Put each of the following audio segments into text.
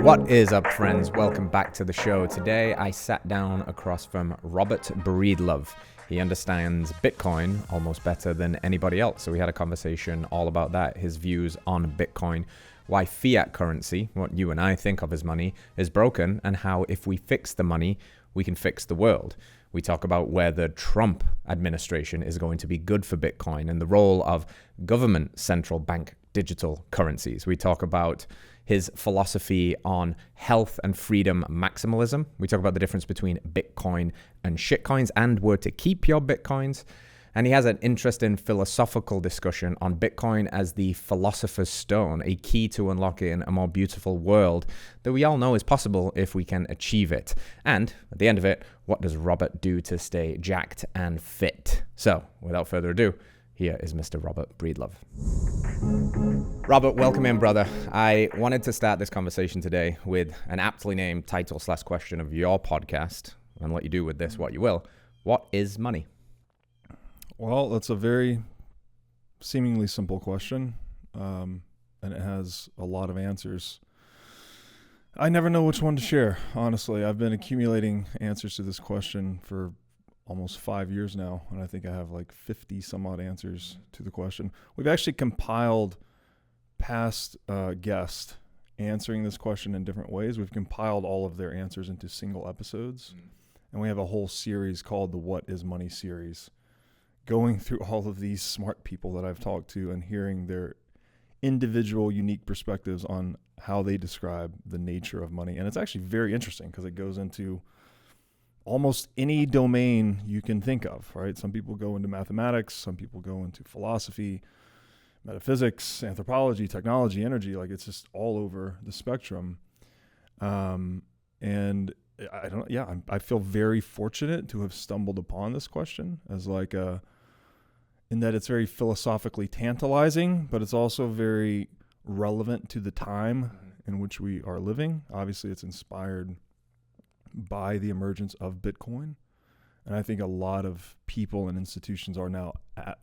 What is up, friends? Welcome back to the show. Today, I sat down across from Robert Breedlove. He understands Bitcoin almost better than anybody else. So we had a conversation all about that, his views on Bitcoin, why fiat currency, what you and I think of as money, is broken, and how if we fix the money, we can fix the world. We talk about where the Trump administration is going to be good for Bitcoin and the role of government central bank digital currencies. We talk about his philosophy on health and freedom maximalism. We talk about the difference between Bitcoin and shitcoins and where to keep your Bitcoins. And he has an interesting philosophical discussion on Bitcoin as the philosopher's stone, a key to unlocking a more beautiful world that we all know is possible if we can achieve it. And at the end of it, what does Robert do to stay jacked and fit? So without further ado, here is Mr. Robert Breedlove. Robert, welcome in, brother. I wanted to start this conversation today with an aptly named title/question of your podcast, and let you do with this what you will. What is money? Well, that's a very seemingly simple question, and it has a lot of answers. I never know which one to share, honestly. I've been accumulating answers to this question for almost 5 years now, and I think I have like 50 some odd answers to the question. We've actually compiled past guests answering this question in different ways. We've compiled all of their answers into single episodes, and we have a whole series called the What is Money series, going through all of these smart people that I've talked to and hearing their individual unique perspectives on how they describe the nature of money. And it's actually very interesting because it goes into almost any domain you can think of, right? Some people go into mathematics, some people go into philosophy, metaphysics, anthropology, technology, energy. Like, it's just all over the spectrum. And I feel very fortunate to have stumbled upon this question as in that it's very philosophically tantalizing, but it's also very relevant to the time in which we are living. Obviously, it's inspired by the emergence of Bitcoin. And I think a lot of people and institutions are now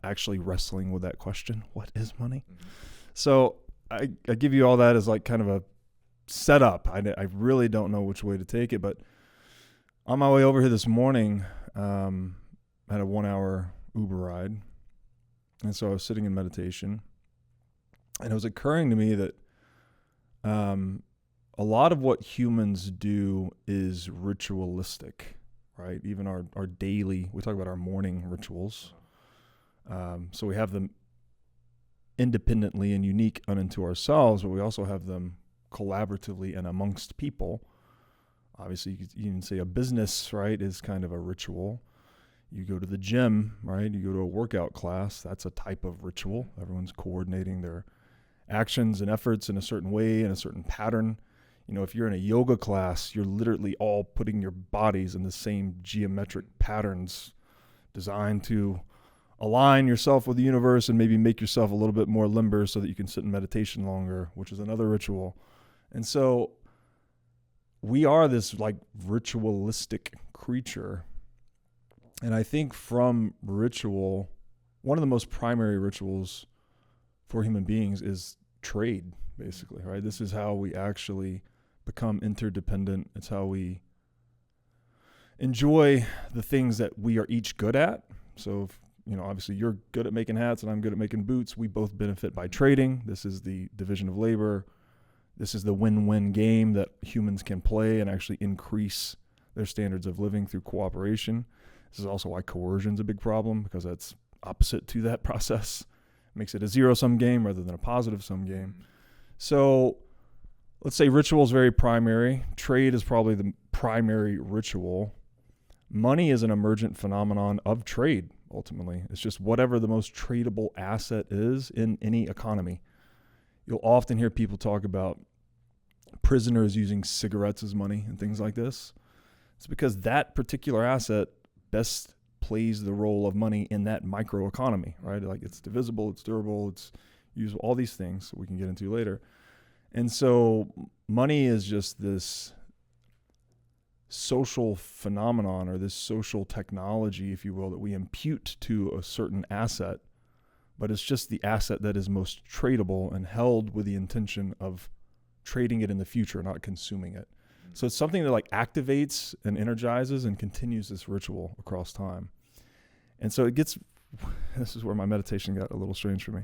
actually wrestling with that question. What is money? Mm-hmm. So I give you all that as like kind of a setup. I really don't know which way to take it, but on my way over here this morning, I had a 1 hour Uber ride. And so I was sitting in meditation, and it was occurring to me that a lot of what humans do is ritualistic, right? Even our daily, we talk about our morning rituals. So we have them independently and unique unto ourselves, but we also have them collaboratively and amongst people. Obviously, you can say a business, right, is kind of a ritual. You go to the gym, right? You go to a workout class. That's a type of ritual. Everyone's coordinating their actions and efforts in a certain way, in a certain pattern. You know, if you're in a yoga class, you're literally all putting your bodies in the same geometric patterns designed to align yourself with the universe and maybe make yourself a little bit more limber so that you can sit in meditation longer, which is another ritual. And so we are this like ritualistic creature. And I think from ritual, one of the most primary rituals for human beings is trade, basically, right? This is how we actually become interdependent. It's how we enjoy the things that we are each good at. So, obviously you're good at making hats and I'm good at making boots. We both benefit by trading. This is the division of labor. This is the win-win game that humans can play and actually increase their standards of living through cooperation. This is also why coercion is a big problem, because that's opposite to that process. It makes it a zero-sum game rather than a positive-sum game. So let's say ritual is very primary. Trade is probably the primary ritual. Money is an emergent phenomenon of trade, ultimately. It's just whatever the most tradable asset is in any economy. You'll often hear people talk about prisoners using cigarettes as money and things like this. It's because that particular asset best plays the role of money in that microeconomy, right? Like, it's divisible, it's durable, it's usable, all these things that we can get into later. And so money is just this social phenomenon, or this social technology, if you will, that we impute to a certain asset, but it's just the asset that is most tradable and held with the intention of trading it in the future, not consuming it. So it's something that like activates and energizes and continues this ritual across time. And so it gets, this is where my meditation got a little strange for me,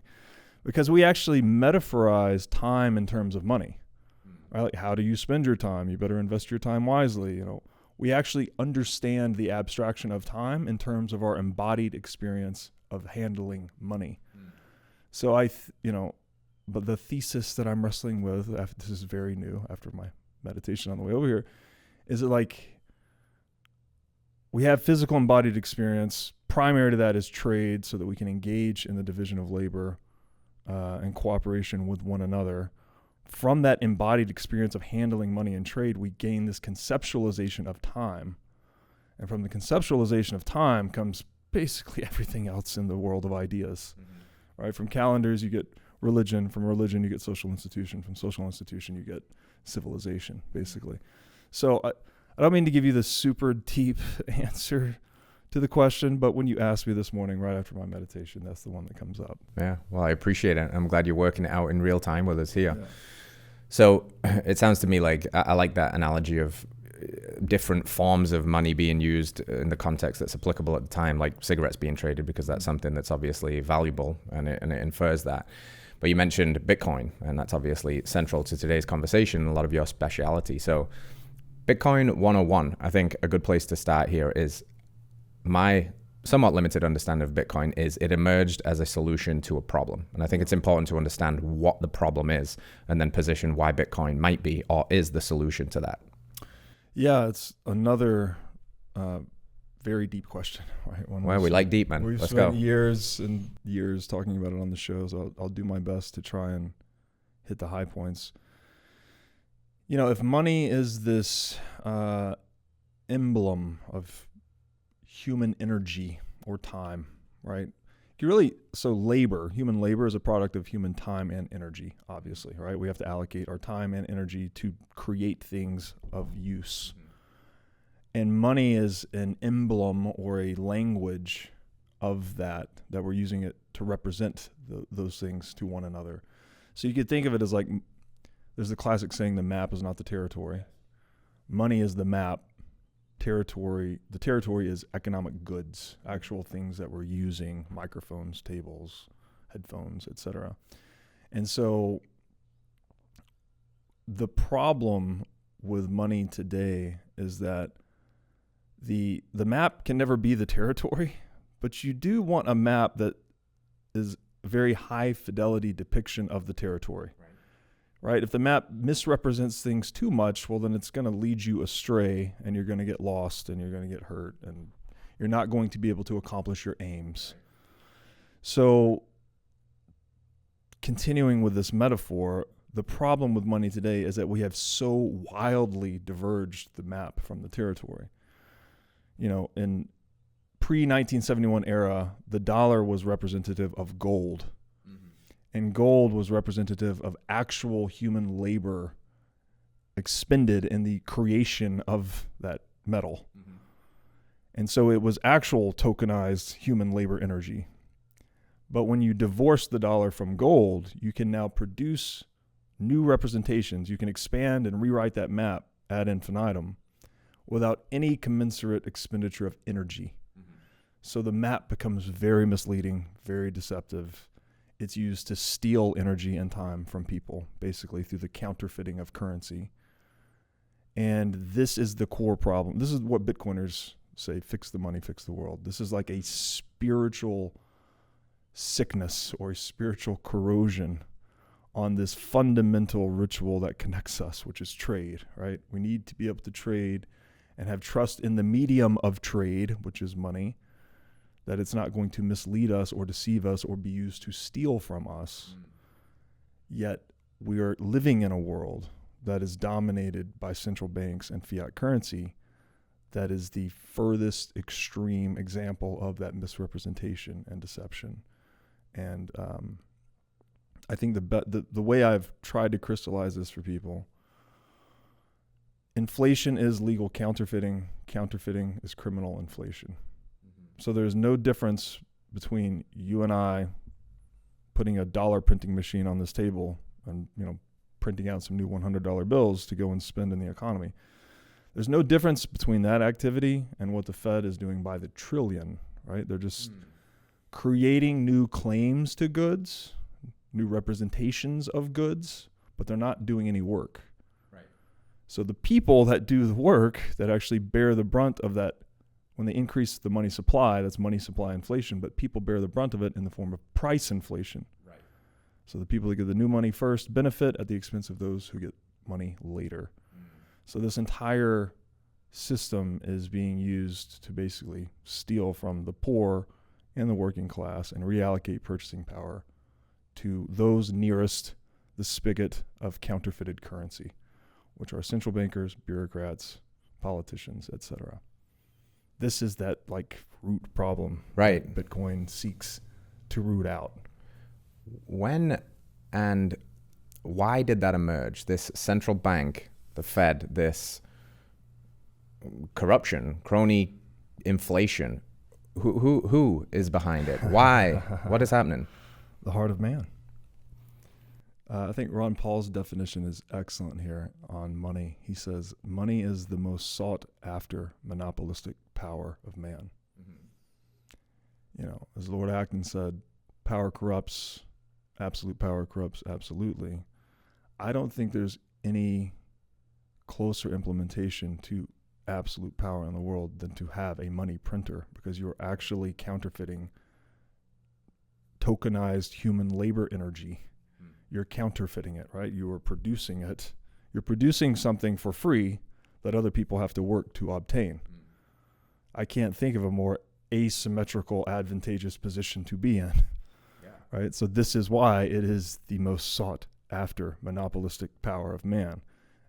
because we actually metaphorize time in terms of money, right? Like, how do you spend your time? You better invest your time wisely. You know, we actually understand the abstraction of time in terms of our embodied experience of handling money. So but the thesis that I'm wrestling with, this is very new after my meditation on the way over here, is it like we have physical embodied experience. Primary to that is trade, so that we can engage in the division of labor and cooperation with one another. From that embodied experience of handling money and trade, we gain this conceptualization of time. And from the conceptualization of time comes basically everything else in the world of ideas, right? From calendars, you get religion. From religion, you get social institution. From social institution, you get civilization, basically. So I don't mean to give you the super deep answer to the question, but when you asked me this morning, right after my meditation, that's the one that comes up. Yeah, well, I appreciate it. I'm glad you're working it out in real time with us here. Yeah. So it sounds to me like I like that analogy of different forms of money being used in the context that's applicable at the time, like cigarettes being traded, because that's something that's obviously valuable, and it infers that. But you mentioned Bitcoin, and that's obviously central to today's conversation, a lot of your speciality. So Bitcoin 101, I think a good place to start here is my somewhat limited understanding of Bitcoin is it emerged as a solution to a problem. And I think it's important to understand what the problem is and then position why Bitcoin might be or is the solution to that. Yeah, it's another very deep question. Right? Well, we like deep, man. We've Let's spent go. years and years talking about it on the show, so I'll do my best to try and hit the high points. You know, if money is this emblem of human energy or time, right? Human labor is a product of human time and energy, obviously, right? We have to allocate our time and energy to create things of use. And money is an emblem or a language of that we're using it to represent those things to one another. So you could think of it as like, there's the classic saying, the map is not the territory. Money is the map. The territory is economic goods, actual things that we're using, microphones, tables, headphones, etc. And so the problem with money today is that the map can never be the territory, but you do want a map that is a very high fidelity depiction of the territory. Right? If the map misrepresents things too much, well, then it's going to lead you astray, and you're going to get lost, and you're going to get hurt, and you're not going to be able to accomplish your aims. So, continuing with this metaphor, the problem with money today is that we have so wildly diverged the map from the territory. You know, in pre-1971 era, the dollar was representative of gold. And gold was representative of actual human labor expended in the creation of that metal. And so it was actual tokenized human labor energy. But when you divorce the dollar from gold, you can now produce new representations. You can expand and rewrite that map ad infinitum without any commensurate expenditure of energy. So the map becomes very misleading, very deceptive. It's used to steal energy and time from people, basically through the counterfeiting of currency. And this is the core problem. This is what Bitcoiners say, fix the money, fix the world. This is like a spiritual sickness or a spiritual corrosion on this fundamental ritual that connects us, which is trade, right? We need to be able to trade and have trust in the medium of trade, which is money, that it's not going to mislead us or deceive us or be used to steal from us. Yet we are living in a world that is dominated by central banks and fiat currency that is the furthest extreme example of that misrepresentation and deception. And I think the way I've tried to crystallize this for people, inflation is legal counterfeiting. Counterfeiting is criminal inflation. So there's no difference between you and I putting a dollar printing machine on this table and, printing out some new $100 bills to go and spend in the economy. There's no difference between that activity and what the Fed is doing by the trillion, right? They're just creating new claims to goods, new representations of goods, but they're not doing any work. Right. So the people that do the work, that actually bear the brunt of that, when they increase the money supply, that's money supply inflation, but people bear the brunt of it in the form of price inflation. Right. So the people that get the new money first benefit at the expense of those who get money later. So this entire system is being used to basically steal from the poor and the working class and reallocate purchasing power to those nearest the spigot of counterfeited currency, which are central bankers, bureaucrats, politicians, etc. This is that root problem Right. Bitcoin seeks to root out. When and why did that emerge? This central bank, the Fed, this corruption, crony inflation. Who is behind it? Why? What is happening? The heart of man. I think Ron Paul's definition is excellent here on money. He says, money is the most sought after monopolistic power of man. As Lord Acton said, power corrupts, absolute power corrupts absolutely. I don't think there's any closer implementation to absolute power in the world than to have a money printer, because you're actually counterfeiting tokenized human labor energy. You're counterfeiting it, right? You are producing it. You're producing something for free that other people have to work to obtain. I can't think of a more asymmetrical, advantageous position to be in, right? So this is why it is the most sought after monopolistic power of man.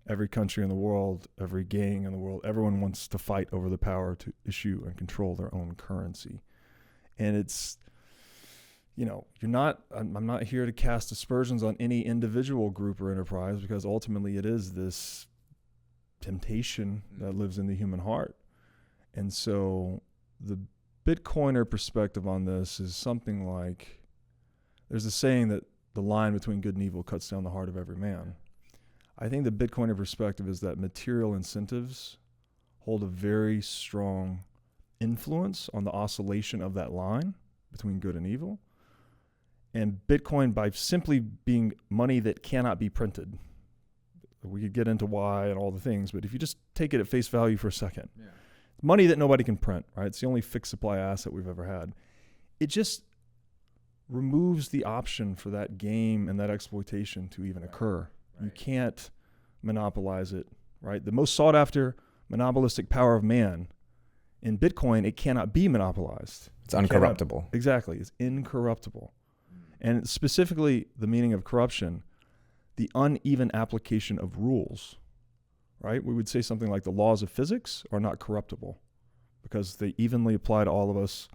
Every country in the world, every gang in the world, everyone wants to fight over the power to issue and control their own currency. And it's, I'm not here to cast aspersions on any individual group or enterprise, because ultimately it is this temptation that lives in the human heart. And so the Bitcoiner perspective on this is something like, there's a saying that the line between good and evil cuts down the heart of every man. I think the Bitcoiner perspective is that material incentives hold a very strong influence on the oscillation of that line between good and evil. And Bitcoin, by simply being money that cannot be printed, we could get into why and all the things, but if you just take it at face value for a second, money that nobody can print, right? It's the only fixed supply asset we've ever had. It just removes the option for that game and that exploitation to even occur. You can't monopolize it, right? The most sought after monopolistic power of man in Bitcoin, it cannot be monopolized. It's uncorruptible. Exactly. It's incorruptible. And specifically the meaning of corruption, the uneven application of rules, right? We would say something like the laws of physics are not corruptible because they evenly apply to all of us.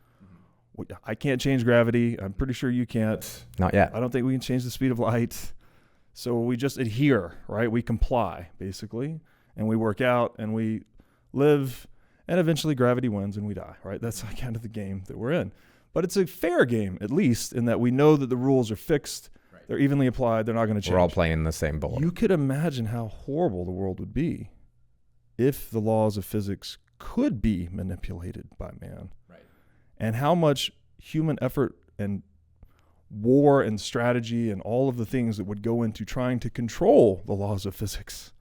I can't change gravity. I'm pretty sure you can't. Not yet. I don't think we can change the speed of light. So we just adhere, right? We comply, basically, and we work out and we live, and eventually gravity wins and we die, right? That's kind of the game that we're in. But it's a fair game, at least, in that we know that the rules are fixed, they're evenly applied, they're not going to change. We're all playing the same board. You could imagine how horrible the world would be if the laws of physics could be manipulated by man. And how much human effort and war and strategy and all of the things that would go into trying to control the laws of physics.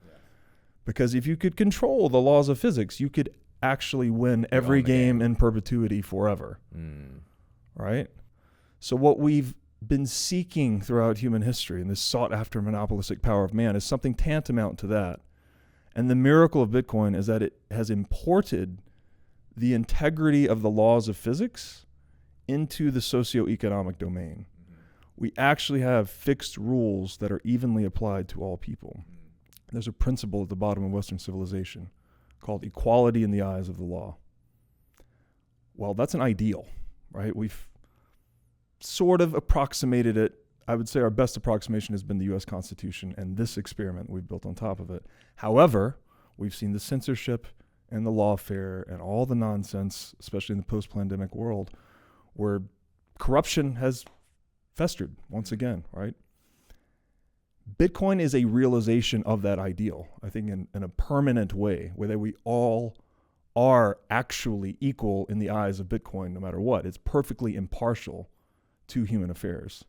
Because if you could control the laws of physics, you could actually win every game in perpetuity forever. Right? So what we've been seeking throughout human history, and this sought after monopolistic power of man, is something tantamount to that. And the miracle of Bitcoin is that it has imported the integrity of the laws of physics into the socioeconomic domain. We actually have fixed rules that are evenly applied to all people. There's a principle at the bottom of Western civilization called equality in the eyes of the law. Well, that's an ideal, right? We've sort of approximated it. I would say our best approximation has been the U.S. Constitution and this experiment we've built on top of it. However, we've seen the censorship and the lawfare and all the nonsense, especially in the post-pandemic world, where corruption has festered once again, right? Bitcoin is a realization of that ideal, I think, in a permanent way, where we all are actually equal in the eyes of Bitcoin, no matter what. It's perfectly impartial to human affairs.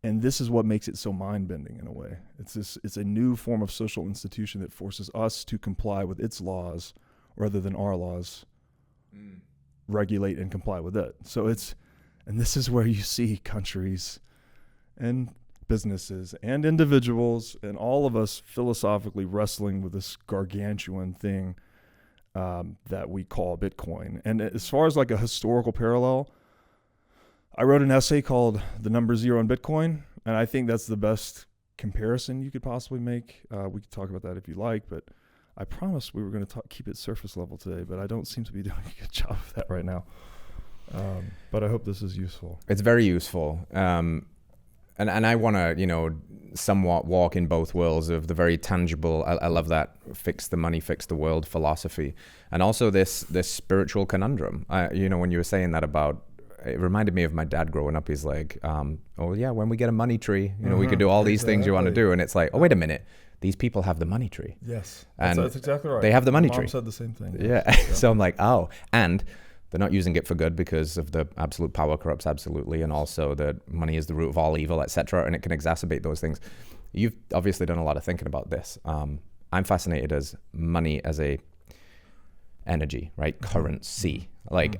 And this is what makes it so mind-bending in a way. It's a new form of social institution that forces us to comply with its laws rather than our laws regulate and comply with it. So and this is where you see countries and businesses and individuals and all of us philosophically wrestling with this gargantuan thing that we call Bitcoin. And as far as like a historical parallel, I wrote an essay called The Number Zero in Bitcoin, and I think that's the best comparison you could possibly make. We could talk about that if you like, but I promised we were going to keep it surface level today, but I don't seem to be doing a good job of that right now. But I hope this is useful. It's very useful. And I want to, somewhat walk in both worlds of the very tangible, I love that, fix the money, fix the world philosophy. And also this spiritual conundrum. When you were saying that it reminded me of my dad growing up. He's like, oh yeah, when we get a money tree, we could do all these things you want to do. And it's like, oh, wait a minute. These people have the money tree. Yes, and that's exactly right. They have the money Mom tree. Said the same thing. Yeah. So I'm like, oh, and they're not using it for good because of the absolute power corrupts absolutely, and also that money is the root of all evil, etc. And it can exacerbate those things. You've obviously done a lot of thinking about this. I'm fascinated as money as a energy, right? Currency. Like,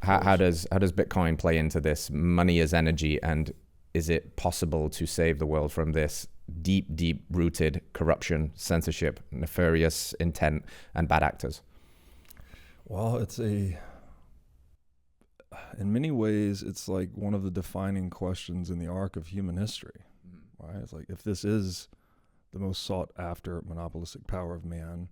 how does Bitcoin play into this? Money as energy, and is it possible to save the world from this deep rooted corruption, censorship, nefarious intent, and bad actors? Well, in many ways, it's like one of the defining questions in the arc of human history, right? It's like, if this is the most sought after monopolistic power of man,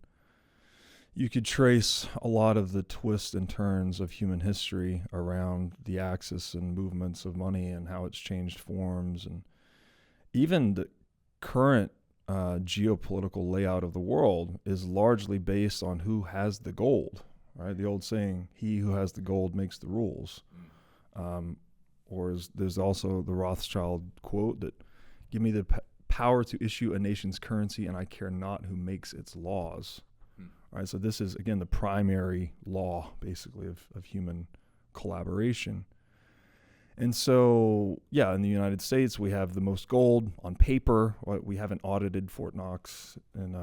you could trace a lot of the twists and turns of human history around the axis and movements of money and how it's changed forms, and even the current geopolitical layout of the world is largely based on who has the gold, right? The old saying, he who has the gold makes the rules. There's also the Rothschild quote that, give me the power to issue a nation's currency and I care not who makes its laws. Right, so this is, again, the primary law, basically, of human collaboration. And so, in the United States, we have the most gold on paper. We haven't audited Fort Knox in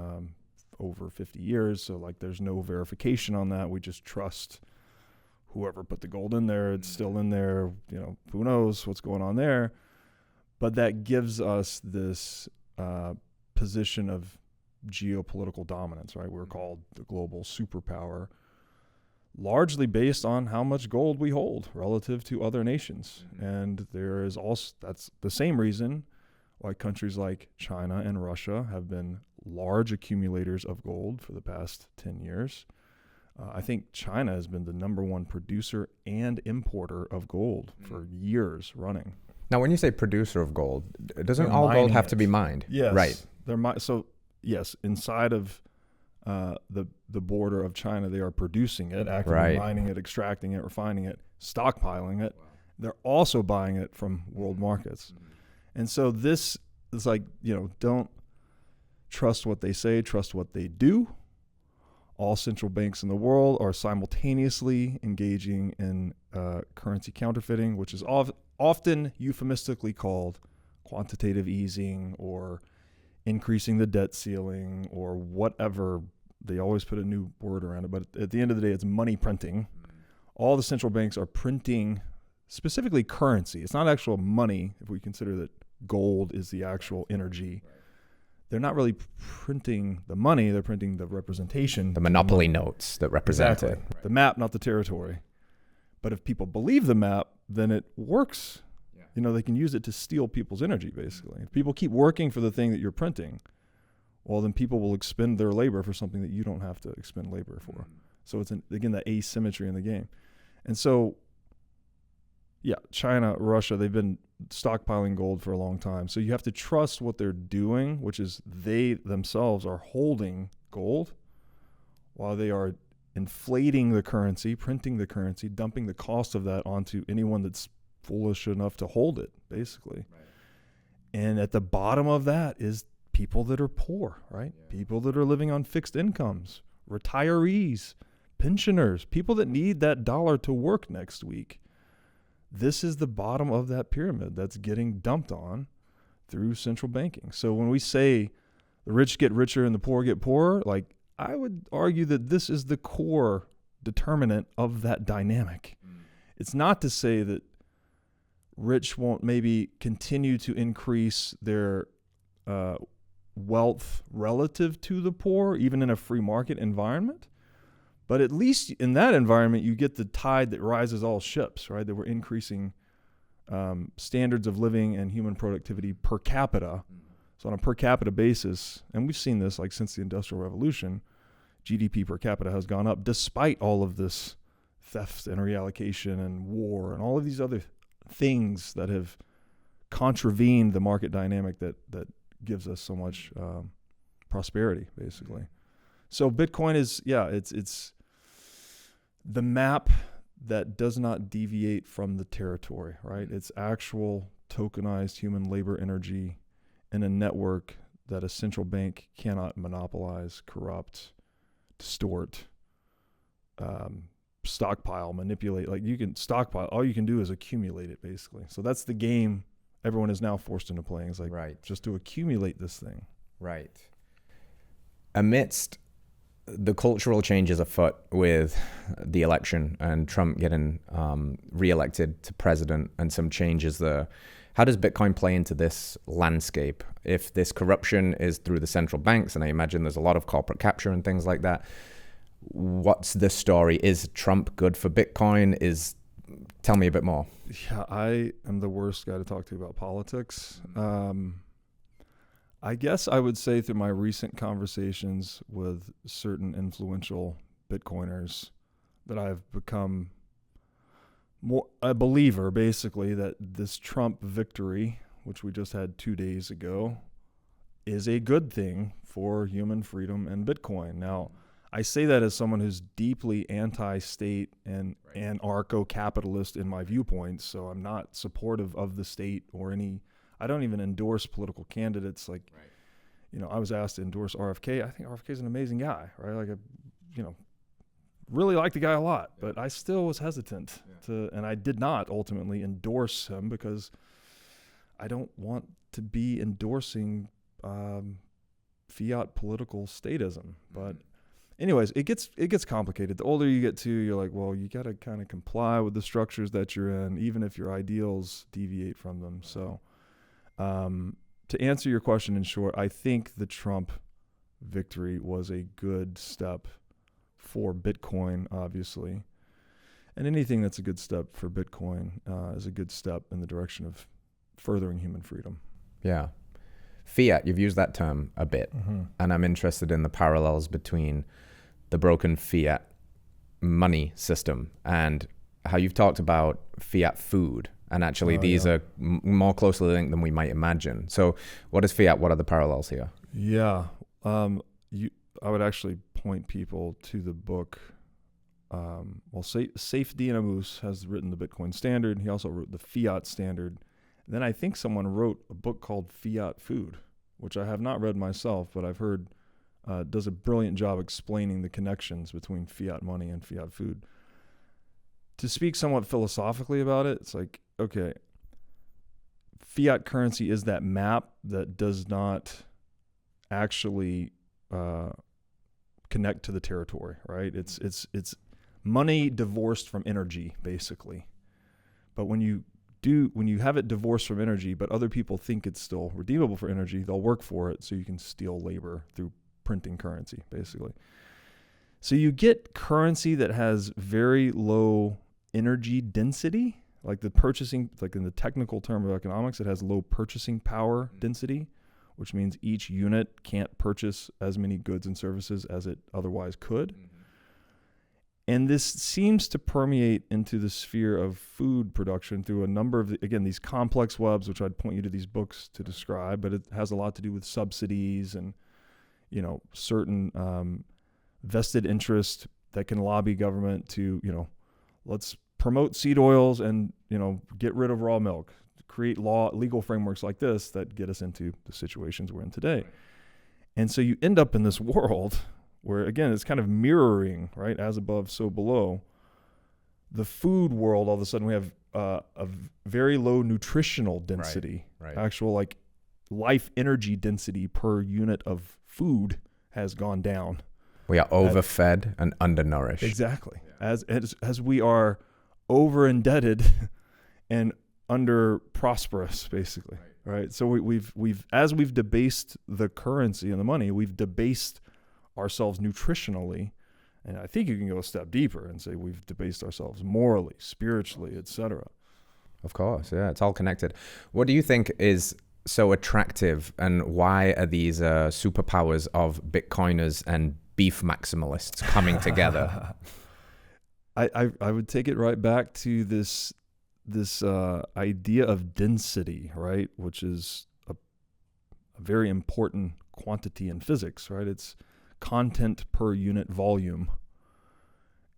over 50 years, so there's no verification on that. We just trust whoever put the gold in there. It's still in there. Who knows what's going on there? But that gives us this position of geopolitical dominance, right? We're called the global superpower, largely based on how much gold we hold relative to other nations. And there is also, that's the same reason why countries like China and Russia have been large accumulators of gold for the past 10 years. I think China has been the number one producer and importer of gold for years running. Now, when you say producer of gold, doesn't all gold have to be mined? Yes. Right. Yes, inside of the border of China, they are producing it, actively mining it, extracting it, refining it, stockpiling it. Wow. They're also buying it from world markets. And so this is like, don't trust what they say, trust what they do. All central banks in the world are simultaneously engaging in currency counterfeiting, which is often euphemistically called quantitative easing or increasing the debt ceiling or whatever. They always put a new word around it, but at the end of the day, it's money printing. All the central banks are printing specifically currency. It's not actual money, if we consider that gold is the actual energy. They're not really printing the money, they're printing the representation. The monopoly notes that represent it. The map, not the territory. But if people believe the map, then it works. They can use it to steal people's energy, basically. If people keep working for the thing that you're printing, well, then people will expend their labor for something that you don't have to expend labor for. So it's, again, that asymmetry in the game. And so, China, Russia, they've been stockpiling gold for a long time. So you have to trust what they're doing, which is they themselves are holding gold while they are inflating the currency, printing the currency, dumping the cost of that onto anyone that's foolish enough to hold it, basically. And at the bottom of that is people that are poor, right? Yeah. People that are living on fixed incomes, retirees, pensioners, people that need that dollar to work next week. This is the bottom of that pyramid that's getting dumped on through central banking. So when we say the rich get richer and the poor get poorer, like, I would argue that this is the core determinant of that dynamic. It's not to say that rich won't maybe continue to increase their wealth relative to the poor, even in a free market environment. But at least in that environment, you get the tide that rises all ships, right? That we're increasing standards of living and human productivity per capita. So on a per capita basis, and we've seen this like since the Industrial Revolution, GDP per capita has gone up despite all of this theft and reallocation and war and all of these other things that have contravened the market dynamic that gives us so much prosperity, basically. So Bitcoin is, it's the map that does not deviate from the territory, right? It's actual tokenized human labor energy in a network that a central bank cannot monopolize, corrupt, distort, stockpile, manipulate. Like, you can stockpile, all you can do is accumulate it, basically. So that's the game everyone is now forced into playing. It's like, right, just to accumulate this thing. Right. Amidst the cultural changes afoot with the election and Trump getting reelected to president and some changes there, how does Bitcoin play into this landscape? If this corruption is through the central banks, and I imagine there's a lot of corporate capture and things like that, what's the story? Is Trump good for Bitcoin? Tell me a bit more. Yeah, I am the worst guy to talk to about politics. I guess I would say through my recent conversations with certain influential Bitcoiners that I've become more a believer, basically, that this Trump victory, which we just had 2 days ago, is a good thing for human freedom and Bitcoin. Now, I say that as someone who's deeply anti-state and anarcho-capitalist in my viewpoints, so I'm not supportive of the state or I don't even endorse political candidates. Like, I was asked to endorse RFK. I think RFK is an amazing guy, right? Like, really like the guy a lot, but I still was hesitant and I did not ultimately endorse him because I don't want to be endorsing fiat political statism. But anyways, it gets complicated. The older you get to, you're like, well, you got to kind of comply with the structures that you're in, even if your ideals deviate from them. So to answer your question in short, I think the Trump victory was a good step for Bitcoin, obviously. And anything that's a good step for Bitcoin is a good step in the direction of furthering human freedom. Yeah. Fiat, you've used that term a bit, and I'm interested in the parallels between the broken fiat money system and how you've talked about fiat food. And actually, these are more closely linked than we might imagine. So what is fiat? What are the parallels here? Yeah. I would actually point people to the book. Saif Dinamus has written the Bitcoin Standard. He also wrote the Fiat Standard. And then I think someone wrote a book called Fiat Food, which I have not read myself, but I've heard does a brilliant job explaining the connections between fiat money and fiat food. To speak somewhat philosophically about it, it's like, okay, fiat currency is that map that does not actually connect to the territory, right? It's money divorced from energy, basically. But when you have it divorced from energy, but other people think it's still redeemable for energy, they'll work for it so you can steal labor through printing currency, basically. So you get currency that has very low energy density, like the purchasing, like in the technical term of economics, it has low purchasing power density, which means each unit can't purchase as many goods and services as it otherwise could. And this seems to permeate into the sphere of food production through a number of, these complex webs, which I'd point you to these books to describe, but it has a lot to do with subsidies and, certain vested interest that can lobby government to, let's promote seed oils and, get rid of raw milk. create legal frameworks like this that get us into the situations we're in today. And so you end up in this world where, again, it's kind of mirroring, right? As above, so below. The food world, all of a sudden we have a very low nutritional density, actual like life energy density per unit of food has gone down. We are overfed and undernourished. Exactly. Yeah. As we are over indebted and under prosperous, basically. Right. So we've as we've debased the currency and the money, we've debased ourselves nutritionally. And I think you can go a step deeper and say we've debased ourselves morally, spiritually, etc. Of course, yeah, it's all connected. What do you think is so attractive, and why are these superpowers of Bitcoiners and beef maximalists coming together? I would take it right back to this idea of density, right, which is a very important quantity in physics, right? It's content per unit volume.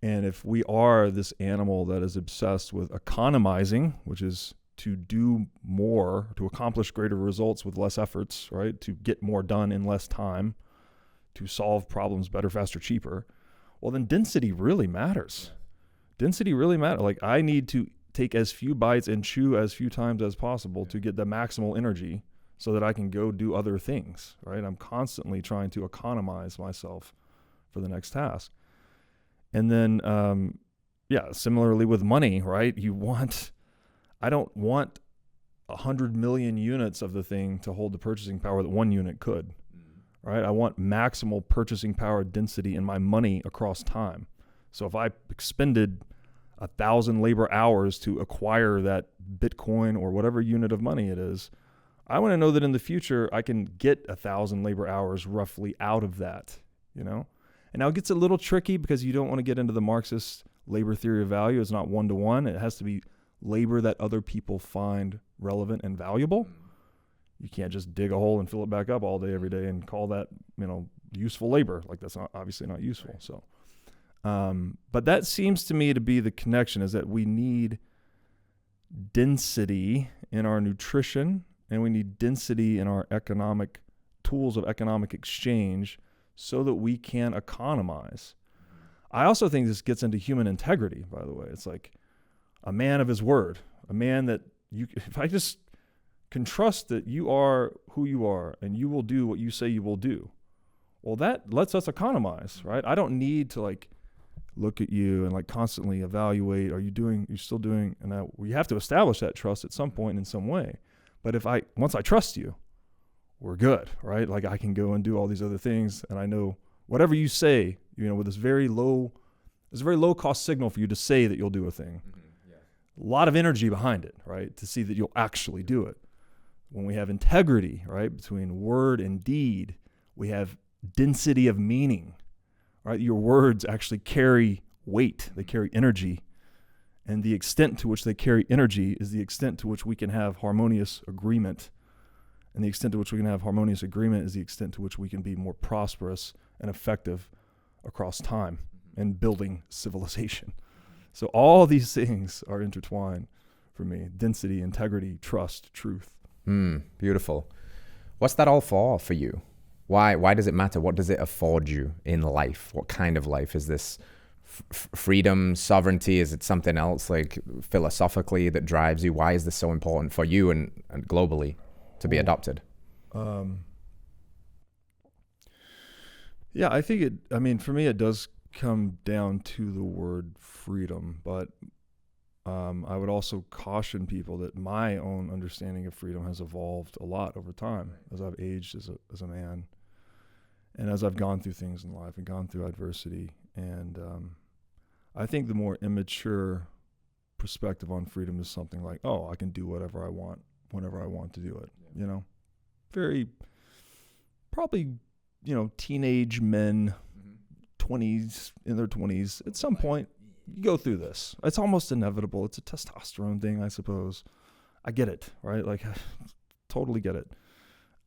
And if we are this animal that is obsessed with economizing, which is to do more, to accomplish greater results with less efforts, right? To get more done in less time, to solve problems better, faster, cheaper, well, then density really matters. Density really matters. Like, I need to take as few bites and chew as few times as possible to get the maximal energy so that I can go do other things, right? I'm constantly trying to economize myself for the next task. And then, similarly with money, right? I don't want 100 million units of the thing to hold the purchasing power that one unit could, right? I want maximal purchasing power density in my money across time. So if I expended 1,000 labor hours to acquire that Bitcoin or whatever unit of money it is, I want to know that in the future I can get 1,000 labor hours roughly out of that, you know? And now it gets a little tricky because you don't want to get into the Marxist labor theory of value. It's not one-to-one. It has to be labor that other people find relevant and valuable. You can't just dig a hole and fill it back up all day, every day and call that, useful labor. Like, that's obviously not useful. So, but that seems to me to be the connection, is that we need density in our nutrition, and we need density in our economic tools of economic exchange so that we can economize. I also think this gets into human integrity, by the way. It's like a man of his word, a man that if I just can trust that you are who you are and you will do what you say you will do, well, that lets us economize, right? I don't need to look at you and constantly evaluate, you're still doing, and we have to establish that trust at some point in some way. But once I trust you, we're good, right? I can go and do all these other things, and I know whatever you say, with this very low cost signal for you to say that you'll do a thing. A lot of energy behind it, right? To see that you'll actually do it. When we have integrity, right, between word and deed, we have density of meaning, right? Your words actually carry weight, they carry energy. And the extent to which they carry energy is the extent to which we can have harmonious agreement. And the extent to which we can have harmonious agreement is the extent to which we can be more prosperous and effective across time and building civilization. So all these things are intertwined for me: density, integrity, trust, truth. Beautiful. What's that all for you? Why does it matter? What does it afford you in life? What kind of life? Is this freedom, sovereignty? Is it something else, philosophically, that drives you? Why is this so important for you and globally to be adopted? Yeah, I think for me, it does come down to the word freedom, but I would also caution people that my own understanding of freedom has evolved a lot over time as I've aged as a man, and as I've gone through things in life and gone through adversity. And I think the more immature perspective on freedom is something like, oh, I can do whatever I want, whenever I want to do it. Very probably, teenage men, 20s, in their 20s, at some point, you go through this. It's almost inevitable. It's a testosterone thing, I suppose. I get it, right? I totally get it.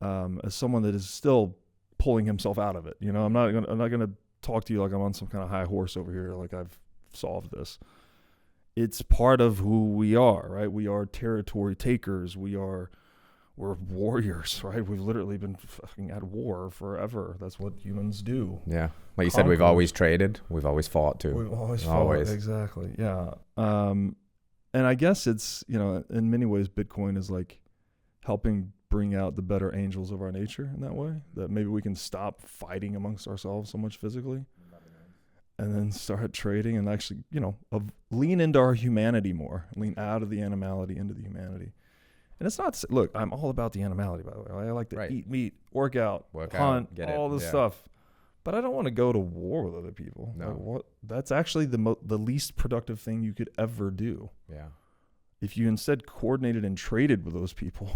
As someone that is still pulling himself out of it, I'm not gonna talk to you like I'm on some kind of high horse over here, like I've solved this. it's part of who we are, right? We are territory takers. We're warriors, right? We've literally been fucking at war forever. That's what humans do. Yeah. Like you said, we've always traded. We've always fought too. We've always fought. Exactly. Yeah. And I guess it's, in many ways, Bitcoin is like helping bring out the better angels of our nature in that way, that maybe we can stop fighting amongst ourselves so much physically and then start trading and actually, lean into our humanity more, lean out of the animality into the humanity. And it's not, look, I'm all about the animality, by the way. I like to eat meat, work out, hunt, all this stuff. But I don't want to go to war with other people. No. That's actually the least productive thing you could ever do. Yeah. If you instead coordinated and traded with those people,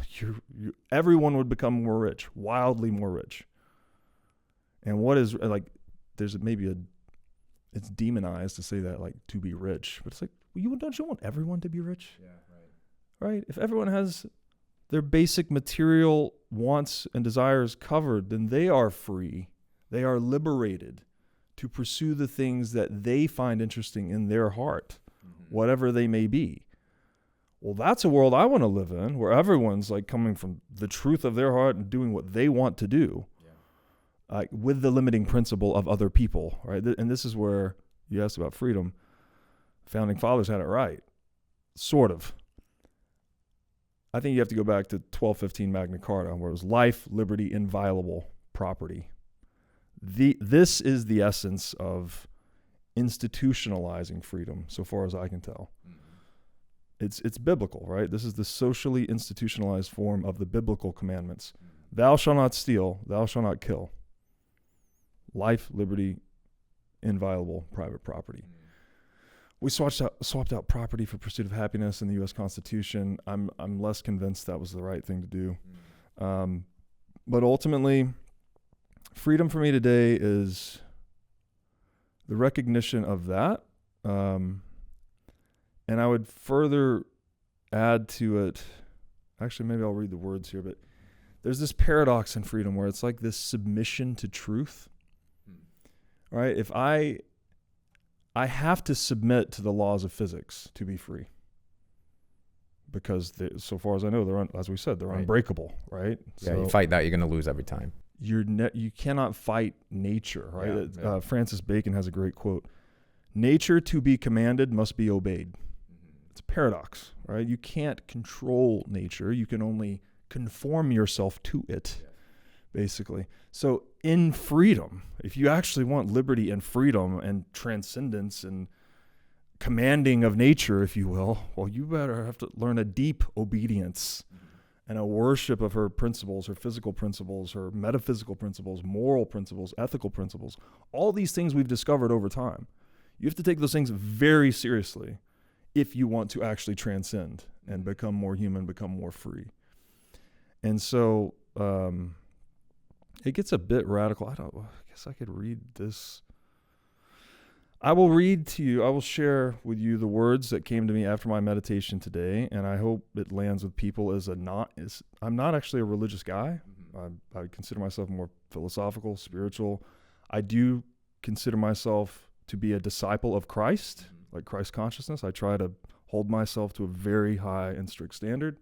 everyone would become more rich, wildly more rich. And what is, like, there's maybe it's demonized to say that, like, to be rich. But it's like, don't you want everyone to be rich? Yeah. Right? If everyone has their basic material wants and desires covered, then they are free. They are liberated to pursue the things that they find interesting in their heart, whatever they may be. Well, that's a world I want to live in, where everyone's like coming from the truth of their heart and doing what they want to do, with the limiting principle of other people, right? And this is where you asked about freedom. Founding fathers had it right, sort of. I think you have to go back to 1215 Magna Carta, where it was life, liberty, inviolable property. This is the essence of institutionalizing freedom, so far as I can tell. It's biblical, right? This is the socially institutionalized form of the biblical commandments. Thou shalt not steal, thou shalt not kill. Life, liberty, inviolable private property. We swapped out property for pursuit of happiness in the U.S. Constitution. I'm less convinced that was the right thing to do. But ultimately, freedom for me today is the recognition of that. And I would further add to it, actually, maybe I'll read the words here, but there's this paradox in freedom where it's like this submission to truth. Right? If I have to submit to the laws of physics to be free, because so far as I know, as we said, they're unbreakable, right? Yeah, so you fight that, you're going to lose every time. You cannot fight nature, right? Yeah. Francis Bacon has a great quote: "Nature to be commanded must be obeyed." It's a paradox, right? You can't control nature; you can only conform yourself to it. Basically. So in freedom, if you actually want liberty and freedom and transcendence and commanding of nature, if you will, well, you better have to learn a deep obedience and a worship of her principles, her physical principles, her metaphysical principles, moral principles, ethical principles, all these things we've discovered over time. You have to take those things very seriously if you want to actually transcend and become more human, become more free. And so, it gets a bit radical. I guess I could read this. I will read to you, I will share with you the words that came to me after my meditation today, and I hope it lands with people I'm not actually a religious guy. I consider myself more philosophical, spiritual. I do consider myself to be a disciple of Christ, like Christ consciousness. I try to hold myself to a very high and strict standard,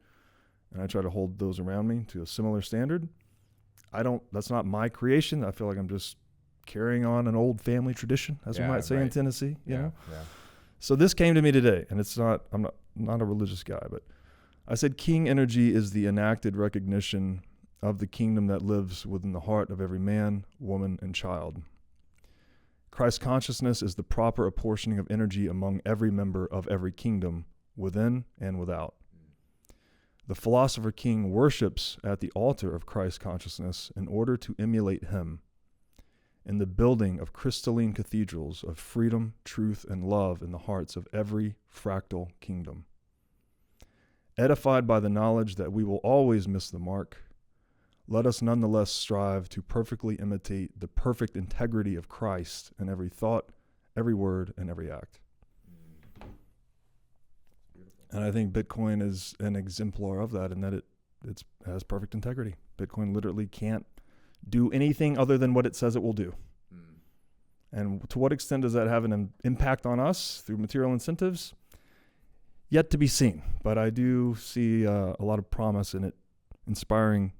and I try to hold those around me to a similar standard. That's not my creation. I feel like I'm just carrying on an old family tradition, as we might say in Tennessee, you know? Yeah. So this came to me today, and I'm not a religious guy, but I said, king energy is the enacted recognition of the kingdom that lives within the heart of every man, woman, and child. Christ consciousness is the proper apportioning of energy among every member of every kingdom, within and without. The philosopher king worships at the altar of Christ consciousness in order to emulate him in the building of crystalline cathedrals of freedom, truth, and love in the hearts of every fractal kingdom. Edified by the knowledge that we will always miss the mark, let us nonetheless strive to perfectly imitate the perfect integrity of Christ in every thought, every word, and every act. And I think Bitcoin is an exemplar of that, in that it has perfect integrity. Bitcoin literally can't do anything other than what it says it will do. And to what extent does that have an impact on us through material incentives? yet to be seen, but I do see a lot of promise in it, inspiring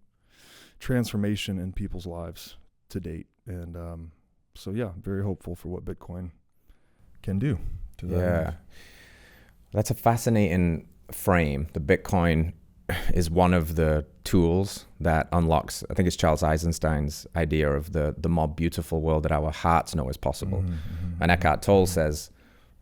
transformation in people's lives to date. And so, yeah, very hopeful for what Bitcoin can do to that. Yeah. That's a fascinating frame. The Bitcoin is one of the tools that unlocks, I think it's Charles Eisenstein's idea of the more beautiful world that our hearts know is possible. And Eckhart Tolle says,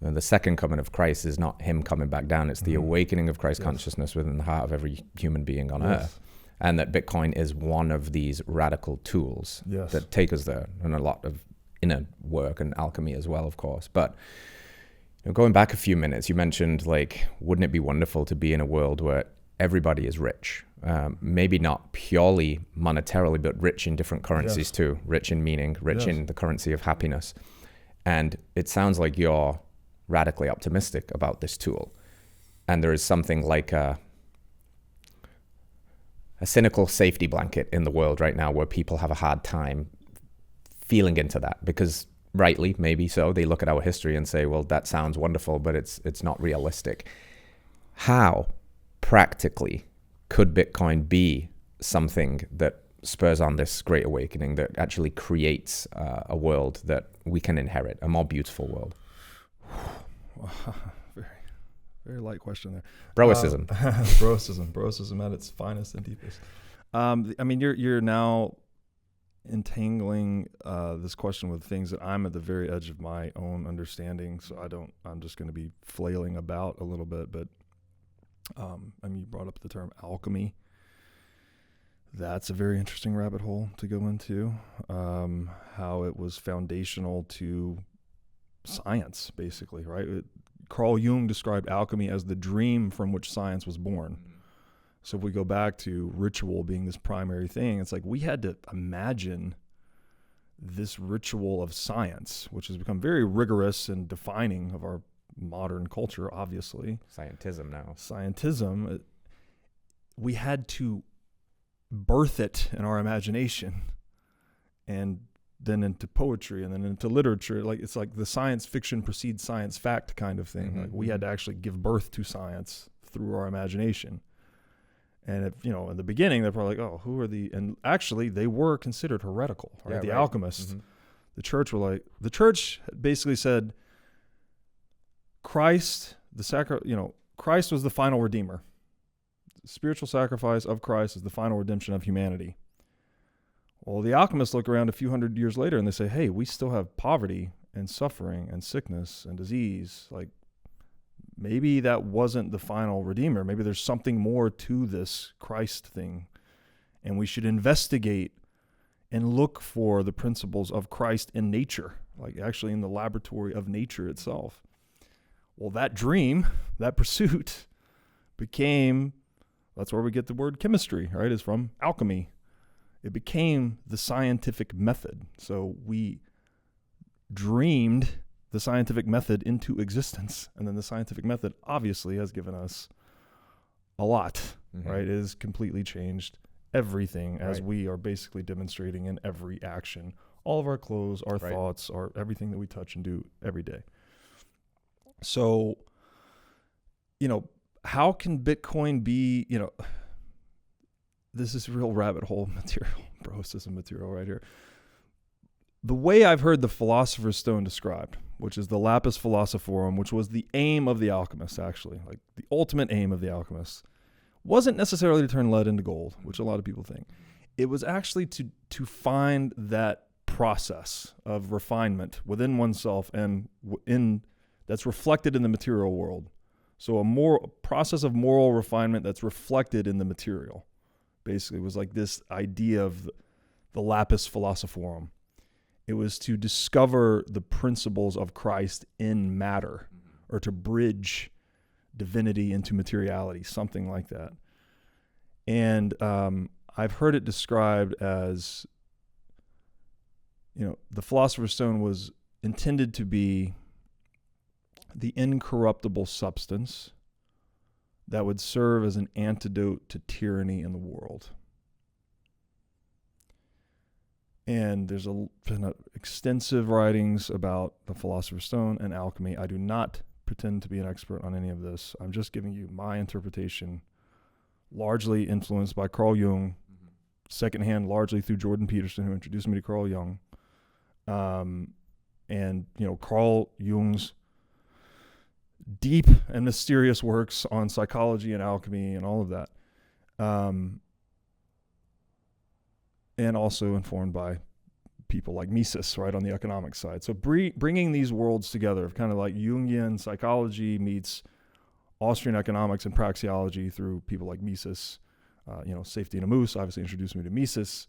the second coming of Christ is not him coming back down. It's the awakening of Christ consciousness within the heart of every human being on earth. And that Bitcoin is one of these radical tools that take us there, and a lot of inner work and alchemy as well, of course. But going back a few minutes, you mentioned, like, wouldn't it be wonderful to be in a world where everybody is rich? Maybe not purely monetarily, but rich in different currencies too. Rich in meaning, rich in the currency of happiness. And it sounds like you're radically optimistic about this tool. And there is something like a cynical safety blanket in the world right now where people have a hard time feeling into that, because rightly, maybe so, they look at our history and say, well, that sounds wonderful, but it's not realistic. How practically could Bitcoin be something that spurs on this great awakening, that actually creates a world that we can inherit, a more beautiful world? Very, very light question there. Broicism. Broicism at its finest and deepest. I mean, you're now entangling this question with things that I'm at the very edge of my own understanding, so I'm just going to be flailing about a little bit. But I mean, you brought up the term alchemy. That's a very interesting rabbit hole to go into. How it was foundational to science, basically, right? Carl Jung described alchemy as the dream from which science was born. So if we go back to ritual being this primary thing, it's like we had to imagine this ritual of science, which has become very rigorous and defining of our modern culture, obviously. Scientism now. Scientism. We had to birth it in our imagination, and then into poetry, and then into literature. Like, it's like the science fiction precedes science fact kind of thing. Like, we had to actually give birth to science through our imagination. And if, in the beginning, they're probably like, oh, who are and actually they were considered heretical, right? The alchemists, the church basically said Christ, Christ was the final redeemer. The spiritual sacrifice of Christ is the final redemption of humanity. Well, the alchemists look around a few hundred years later and they say, hey, we still have poverty and suffering and sickness and disease. Like, maybe that wasn't the final redeemer. Maybe there's something more to this Christ thing. And we should investigate and look for the principles of Christ in nature, like actually in the laboratory of nature itself. Well, that dream, that pursuit that's where we get the word chemistry, right? Is from alchemy. It became the scientific method. So we dreamed the scientific method into existence. And then the scientific method obviously has given us a lot, right? It has completely changed everything, as we are basically demonstrating in every action. All of our clothes, our thoughts, everything that we touch and do every day. So, how can Bitcoin be, this is real rabbit hole material, broicism material right here. The way I've heard the Philosopher's Stone described, which is the lapis philosophorum, which was the aim of the alchemists, actually, like the ultimate aim of the alchemists, wasn't necessarily to turn lead into gold, which a lot of people think. It was actually to find that process of refinement within oneself and that's reflected in the material world. So a process of moral refinement that's reflected in the material, basically, was like this idea of the lapis philosophorum. It was to discover the principles of Christ in matter, or to bridge divinity into materiality, something like that. And I've heard it described as, the Philosopher's Stone was intended to be the incorruptible substance that would serve as an antidote to tyranny in the world. And there's been extensive writings about the Philosopher's Stone and alchemy. I do not pretend to be an expert on any of this. I'm just giving you my interpretation, largely influenced by Carl Jung, secondhand largely through Jordan Peterson, who introduced me to Carl Jung. And, Carl Jung's deep and mysterious works on psychology and alchemy and all of that. And also informed by people like Mises, right, on the economic side. So bringing these worlds together, kind of like Jungian psychology meets Austrian economics and praxeology through people like Mises. Safety and Moose obviously introduced me to Mises.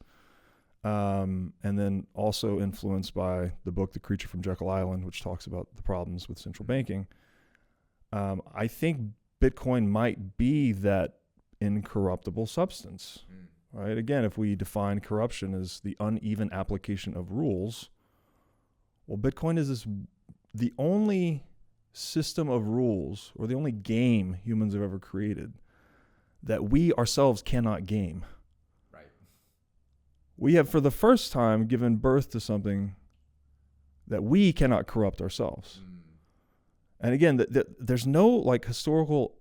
And then also influenced by the book, The Creature from Jekyll Island, which talks about the problems with central banking. I think Bitcoin might be that incorruptible substance, right? Again, if we define corruption as the uneven application of rules, well, Bitcoin is the only system of rules, or the only game humans have ever created, that we ourselves cannot game. Right. We have, for the first time, given birth to something that we cannot corrupt ourselves. And again, there's no historical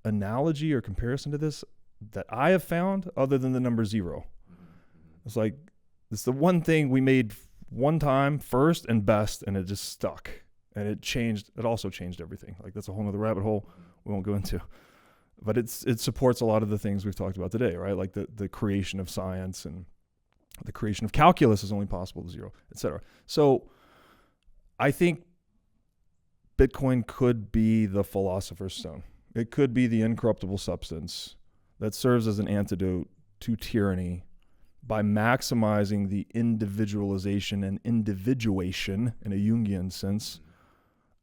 analogy or comparison to this that I have found other than the number 0. It's the one thing we made one time, first and best, and it just stuck. And it also changed everything. That's a whole other rabbit hole we won't go into. But it supports a lot of the things we've talked about today, right? Like the creation of science, and the creation of calculus is only possible to 0, et cetera. So I think Bitcoin could be the philosopher's stone. It could be the incorruptible substance that serves as an antidote to tyranny by maximizing the individualization and individuation, in a Jungian sense,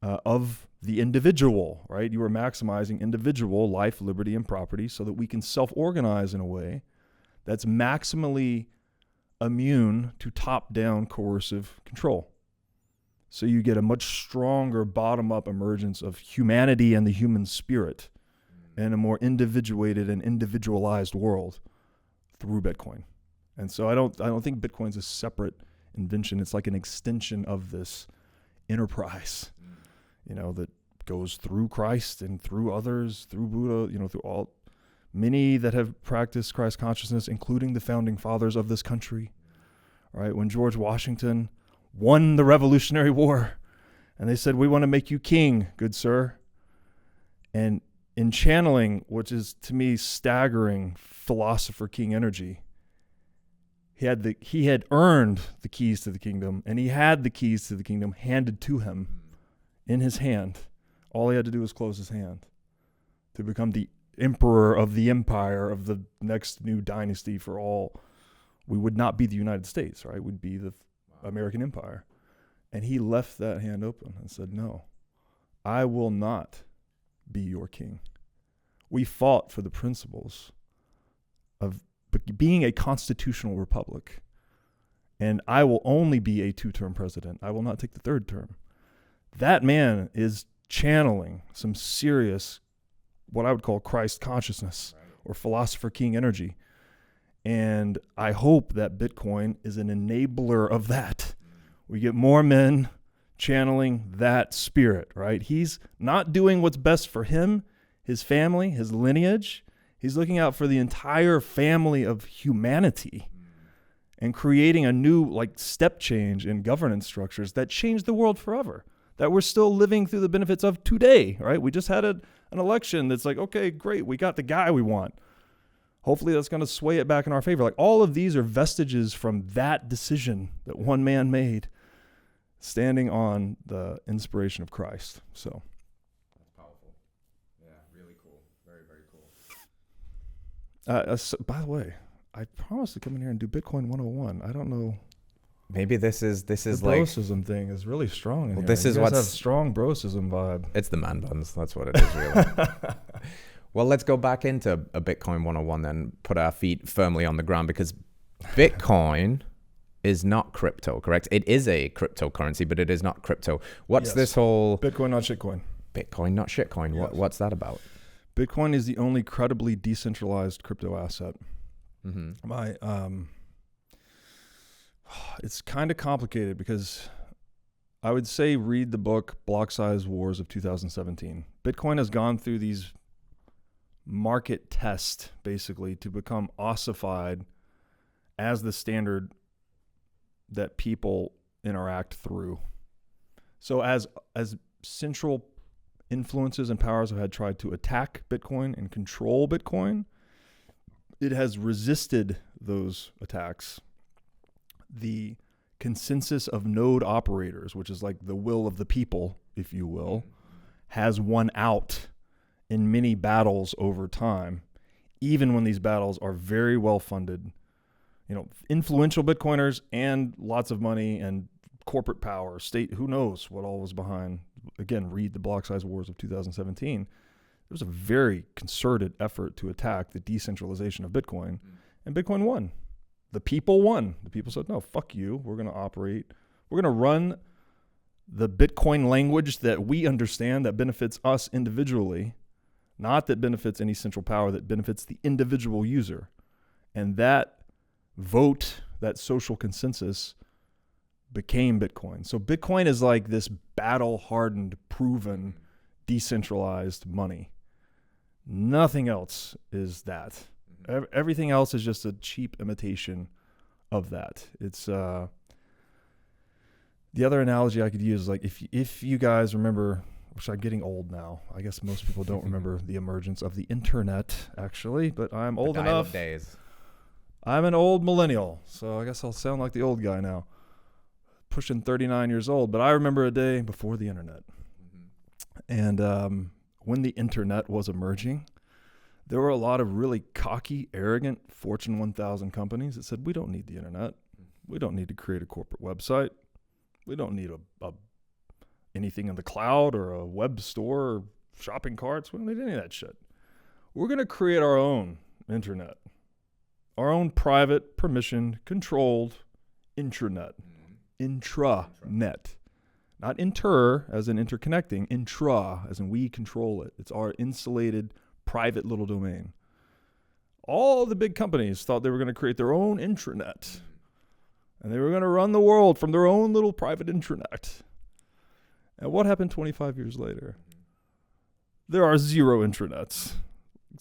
of the individual, right? You are maximizing individual life, liberty, and property so that we can self-organize in a way that's maximally immune to top-down coercive control. So you get a much stronger bottom-up emergence of humanity and the human spirit in a more individuated and individualized world through Bitcoin. And so I don't think Bitcoin's a separate invention. It's like an extension of this enterprise, that goes through Christ and through others, through Buddha, through many that have practiced Christ consciousness, including the founding fathers of this country, right? When George Washington won the Revolutionary War, and they said, "We want to make you king, good sir." And in channeling, which is to me staggering philosopher king energy, he had earned the keys to the kingdom, and he had the keys to the kingdom handed to him in his hand. All he had to do was close his hand to become the emperor of the empire of the next new dynasty for all. We would not be the United States, right? We'd be the American empire. And he left that hand open and said, "No, I will not be your king." We fought for the principles of being a constitutional republic. And I will only be a 2-term president. I will not take the 3rd term. That man is channeling some serious, what I would call Christ consciousness, or philosopher king energy. And I hope that Bitcoin is an enabler of that. We get more men channeling that spirit, right? He's not doing what's best for him, his family, his lineage. He's looking out for the entire family of humanity and creating a new step change in governance structures that change the world forever, that we're still living through the benefits of today, right? We just had an election that's okay, great, we got the guy we want. Hopefully that's going to sway it back in our favor. All of these are vestiges from that decision that one man made, standing on the inspiration of Christ. So that's powerful. Yeah, really cool. Very, very cool. By the way, I promised to come in here and do Bitcoin 101. I don't know. Maybe this is the brocism thing is really strong in here. This is what's have strong brocism vibe. It's the man buns. That's what it is, really. Well, let's go back into a Bitcoin 101 then, put our feet firmly on the ground, because Bitcoin is not crypto, correct? It is a cryptocurrency, but it is not crypto. What's this whole... Bitcoin, not shitcoin. Bitcoin, not shitcoin. Yes. What's that about? Bitcoin is the only credibly decentralized crypto asset. Mm-hmm. It's kind of complicated because I would say read the book Block Size Wars of 2017. Bitcoin has gone through these market tests basically to become ossified as the standard that people interact through. So as central influences and powers have had tried to attack Bitcoin and control Bitcoin, it has resisted those attacks. The consensus of node operators, which is like the will of the people, if you will, has won out in many battles over time, even when these battles are very well funded. You know, influential Bitcoiners and lots of money and corporate power, state, who knows what all was behind. Again, read the Block Size Wars of 2017. There was a very concerted effort to attack the decentralization of Bitcoin, and Bitcoin won. The people won. The people said, no, fuck you. We're going to operate. We're going to run the Bitcoin language that we understand that benefits us individually, not that benefits any central power, that benefits the individual user. And that vote, that social consensus, became Bitcoin. So Bitcoin is like this battle-hardened, proven, decentralized money. Nothing else is that. Everything else is just a cheap imitation of that. It's the other analogy I could use is like if you guys remember, which I'm getting old now. I guess most people don't remember the emergence of the internet, actually, but I'm old enough. Days. I'm an old millennial, so I guess I'll sound like the old guy now. Pushing 39 years old, but I remember a day before the internet. And when the internet was emerging, there were a lot of really cocky, arrogant Fortune 1000 companies that said, we don't need the internet. We don't need to create a corporate website. We don't need anything in the cloud or a web store or shopping carts. We don't need any of that shit. We're going to create our own internet, our own private, permissioned, controlled intranet. Intranet. Not inter as in interconnecting, intra as in we control it. It's our insulated private little domain. All the big companies thought they were going to create their own intranet. And they were going to run the world from their own little private intranet. And what happened 25 years later? There are zero intranets.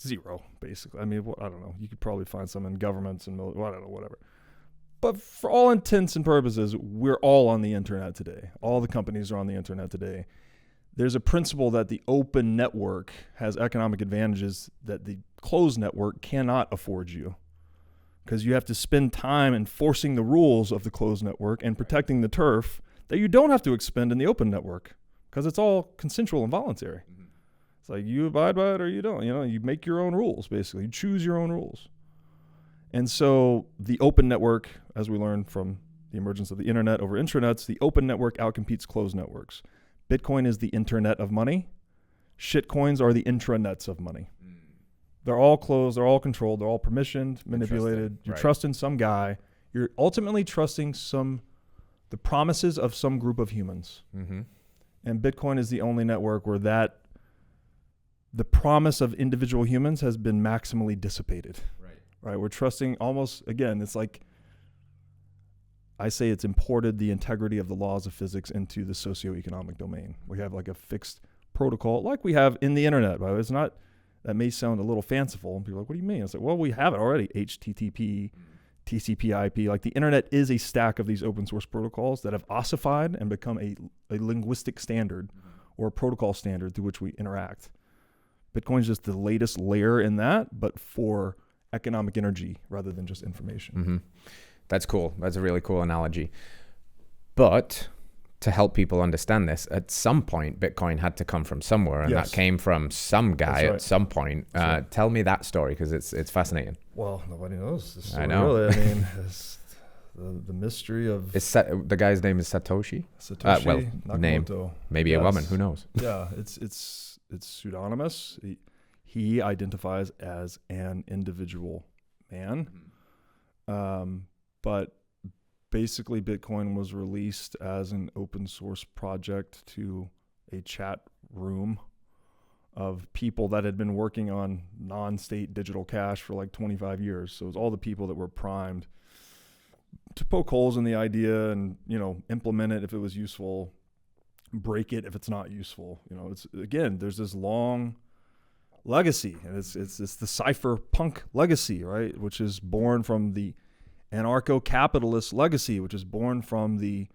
Zero, basically. I mean, I don't know. You could probably find some in governments and I don't know, whatever. But for all intents and purposes, we're all on the internet today. All the companies are on the internet today. There's a principle that the open network has economic advantages that the closed network cannot afford you, because you have to spend time enforcing the rules of the closed network and protecting the turf that you don't have to expend in the open network, because it's all consensual and voluntary. It's like you abide by it or you don't. You know, you make your own rules, basically. You choose your own rules. And so the open network, as we learned from the emergence of the internet over intranets, the open network outcompetes closed networks. Bitcoin is the internet of money. Shitcoins are the intranets of money. They're all closed, they're all controlled, they're all permissioned, manipulated. You're trusting some guy. You're ultimately trusting the promises of some group of humans. And Bitcoin is the only network where the promise of individual humans has been maximally dissipated. Right, we're trusting almost, again, it's like, I say it's imported the integrity of the laws of physics into the socioeconomic domain. We have like a fixed protocol like we have in the internet. But it's not, that may sound a little fanciful. And people are like, what do you mean? It's like, well, we have it already. HTTP, TCP, IP. Like the internet is a stack of these open source protocols that have ossified and become a linguistic standard or a protocol standard through which we interact. Bitcoin is just the latest layer in that, but for economic energy rather than just information. That's cool. That's a really cool analogy. But to help people understand this, at some point, Bitcoin had to come from somewhere, and that came from some guy at some point. Tell me that story, because it's fascinating. Well, nobody knows the story. I know. Really. I mean, it's the mystery of... the guy's name is Satoshi? Satoshi Nakamoto. Name. Maybe a woman. Who knows? Yeah, it's pseudonymous. He identifies as an individual man. But basically Bitcoin was released as an open source project to a chat room of people that had been working on non-state digital cash for like 25 years. So it was all the people that were primed to poke holes in the idea and, implement it if it was useful. break it if it's not useful. You know, it's, again, there's this long legacy, and it's the cypherpunk legacy, right? Which is born from the anarcho-capitalist legacy, which is born from the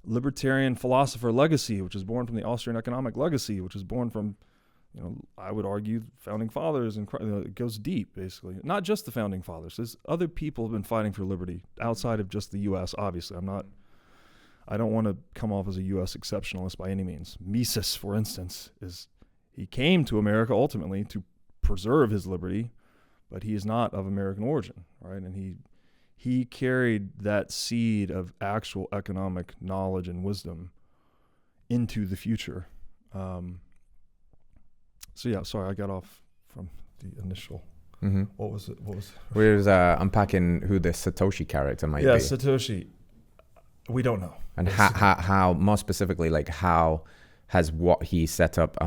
libertarian philosopher legacy, which is born from the Austrian economic legacy, which is born from, you know, I would argue founding fathers, and it goes deep, basically. Not just the founding fathers. There's other people who have been fighting for liberty outside of just the U.S., obviously. I don't want to come off as a U.S. exceptionalist by any means. Mises, for instance, he came to America ultimately to preserve his liberty, but he is not of American origin, right? And he carried that seed of actual economic knowledge and wisdom into the future. So yeah, sorry, I got off from the initial. Mm-hmm. What was it? We was unpacking who this Satoshi character might be. Yeah, Satoshi. We don't know. And how more specifically, like, how has what he set up,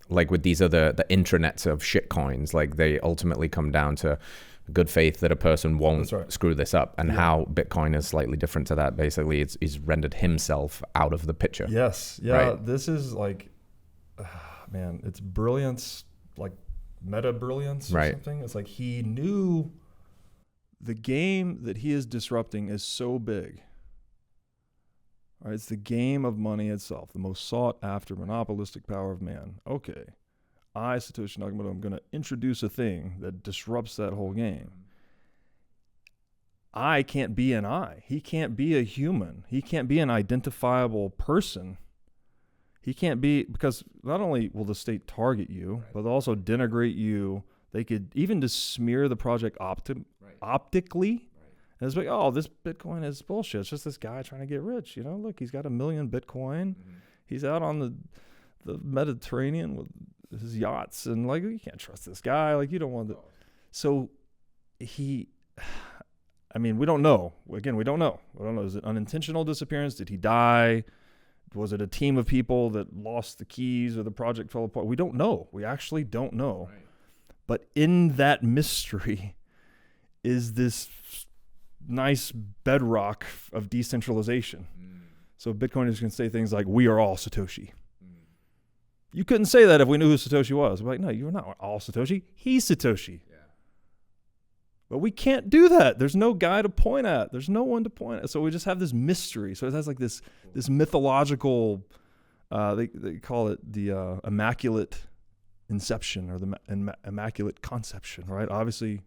like with these other, the intranets of shitcoins, like they ultimately come down to good faith that a person won't screw this up, and how Bitcoin is slightly different to that. Basically, he's rendered himself out of the picture. Yes. Yeah. Right? This is like, man, it's brilliance, like meta brilliance or something. It's like he knew the game that he is disrupting is so big. Right, it's the game of money itself, the most sought after monopolistic power of man. Okay, I, Satoshi Nakamoto, I'm going to introduce a thing that disrupts that whole game. I can't be an I. He can't be a human. He can't be an identifiable person. He can't be, because not only will the state target you, but they'll also denigrate you. They could even just smear the project optically. And it's like, oh, this Bitcoin is bullshit. It's just this guy trying to get rich. You know, look, he's got 1 million Bitcoin. Mm-hmm. He's out on the Mediterranean with his yachts. And, like, you can't trust this guy. Like, you don't want to. So we don't know. Again, we don't know. We don't know. Is it unintentional disappearance? Did he die? Was it a team of people that lost the keys or the project fell apart? We don't know. We actually don't know. Right. But in that mystery is this nice bedrock of decentralization. So Bitcoiners can say things like, we are all Satoshi. You couldn't say that if we knew who Satoshi was. We're like, no, you're not all Satoshi. He's Satoshi. Yeah. But we can't do that. There's no guy to point at. There's no one to point at. So we just have this mystery. So it has like this mythological, they call it the immaculate inception, or the immaculate conception, right? Obviously,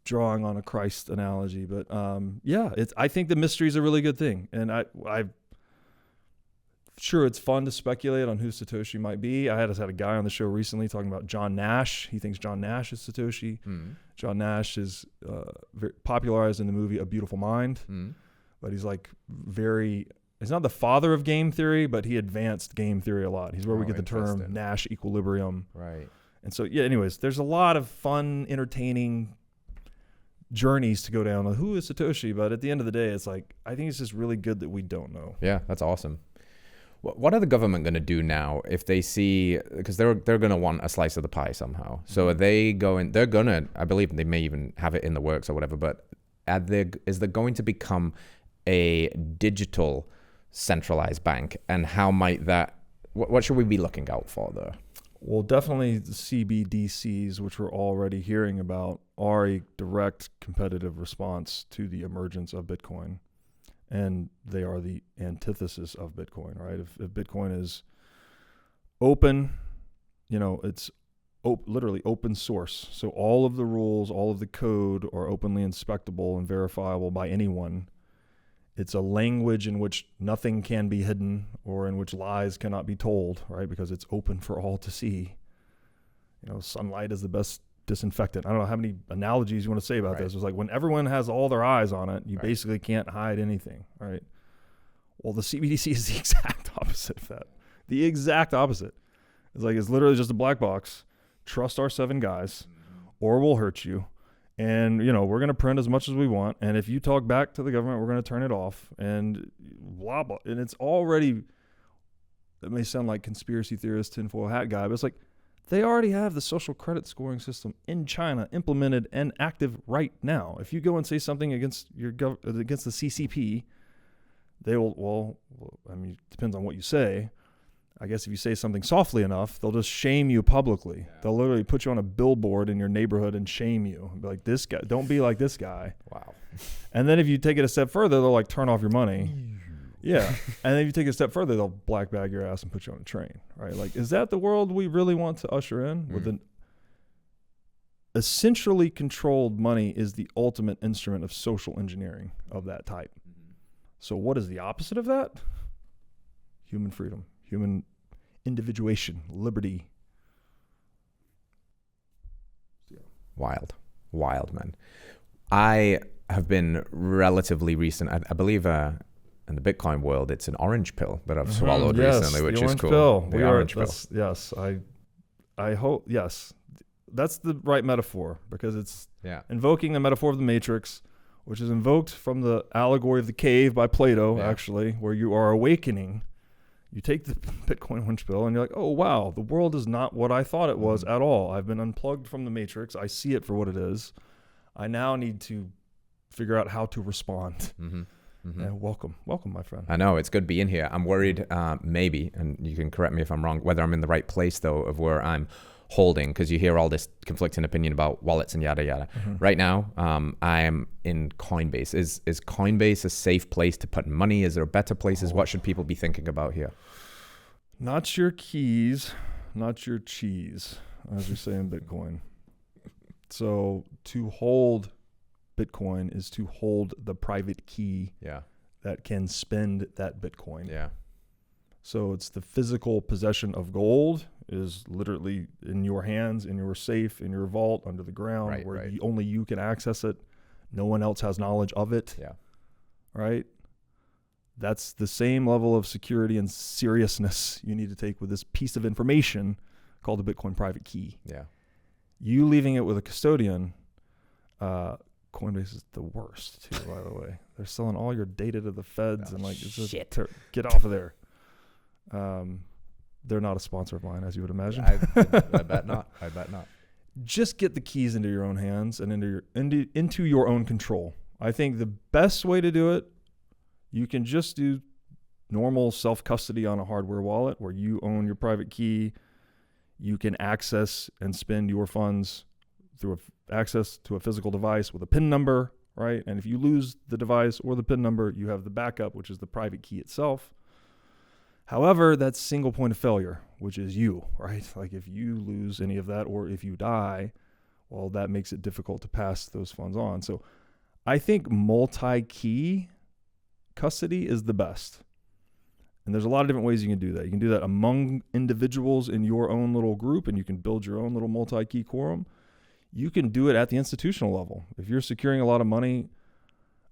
drawing on a Christ analogy, but I think the mystery is a really good thing, and I'm sure it's fun to speculate on who Satoshi might be. I had a guy on the show recently talking about John Nash. He thinks John Nash is Satoshi. John Nash is very popularized in the movie A Beautiful Mind, but he's like he's not the father of game theory, but he advanced game theory a lot. He's where we get the term Nash equilibrium. Right. And so, anyways, there's a lot of fun, entertaining journeys to go down on who is Satoshi, but at the end of the day, it's like, I think it's just really good that we don't know. Yeah, that's awesome. What are the government going to do now if they see, because they're going to want a slice of the pie somehow. So are they going, they're going to, I believe they may even have it in the works or whatever, but is there going to become a digital centralized bank, and how might that, what should we be looking out for there? Well, definitely the CBDCs, which we're already hearing about, are a direct competitive response to the emergence of Bitcoin. And they are the antithesis of Bitcoin, right? If Bitcoin is open, it's literally open source. So all of the rules, all of the code are openly inspectable and verifiable by anyone. It's a language in which nothing can be hidden, or in which lies cannot be told, right? Because it's open for all to see. Sunlight is the best disinfectant. I don't know how many analogies you want to say about this. It's like when everyone has all their eyes on it, you basically can't hide anything, right? Well, the CBDC is the exact opposite of that. The exact opposite. It's literally just a black box. Trust our 7 guys, or we'll hurt you. And, we're going to print as much as we want. And if you talk back to the government, we're going to turn it off. And blah, blah. And it's already, it may sound like conspiracy theorist, tinfoil hat guy, but it's like, they already have the social credit scoring system in China implemented and active right now. If you go and say something against against the CCP, they will, I mean, it depends on what you say. I guess if you say something softly enough, they'll just shame you publicly. Yeah. They'll literally put you on a billboard in your neighborhood and shame you. And be like, this guy, don't be like this guy. Wow. And then if you take it a step further, they'll like turn off your money. Yeah. And then if you take it a step further, they'll black bag your ass and put you on a train, right? Like, is that the world we really want to usher in? With an essentially controlled money is the ultimate instrument of social engineering of that type. So what is the opposite of that? Human freedom, human individuation, liberty. Wild, man. I have been relatively recent. I believe in the Bitcoin world, it's an orange pill that I've swallowed recently, which is cool. Pill. The orange pill. Yes, I hope. Yes, that's the right metaphor, because it's invoking the metaphor of the Matrix, which is invoked from the allegory of the cave by Plato, actually, where you are awakening. You take the Bitcoin orange pill and you're like, oh, wow, the world is not what I thought it was at all. I've been unplugged from the Matrix. I see it for what it is. I now need to figure out how to respond. And welcome, my friend. I know, it's good being here. I'm worried maybe, and you can correct me if I'm wrong, whether I'm in the right place, though, of where I'm holding, because you hear all this conflicting opinion about wallets and yada yada. Right now, I am in Coinbase. Is Coinbase a safe place to put money? Is there better places? What should people be thinking about here? Not your keys, not your cheese, as we say in Bitcoin. So to hold Bitcoin is to hold the private key that can spend that Bitcoin. Yeah. So it's the physical possession of gold is literally in your hands, in your safe, in your vault, under the ground, where only you can access it. No one else has knowledge of it. Yeah. Right? That's the same level of security and seriousness you need to take with this piece of information called the Bitcoin private key. Yeah. You leaving it with a custodian, Coinbase is the worst too, by the way. They're selling all your data to the feds and like, it's just get off of there. They're not a sponsor of mine, as you would imagine. I bet not. I bet not. Just get the keys into your own hands and into your own control. I think the best way to do it, you can just do normal self-custody on a hardware wallet where you own your private key. You can access and spend your funds through access to a physical device with a PIN number, right? And if you lose the device or the PIN number, you have the backup, which is the private key itself. However, that's single point of failure, which is you, right? Like if you lose any of that or if you die, well, that makes it difficult to pass those funds on. So I think multi-key custody is the best. And there's a lot of different ways you can do that. You can do that among individuals in your own little group, and you can build your own little multi-key quorum. You can do it at the institutional level. If you're securing a lot of money,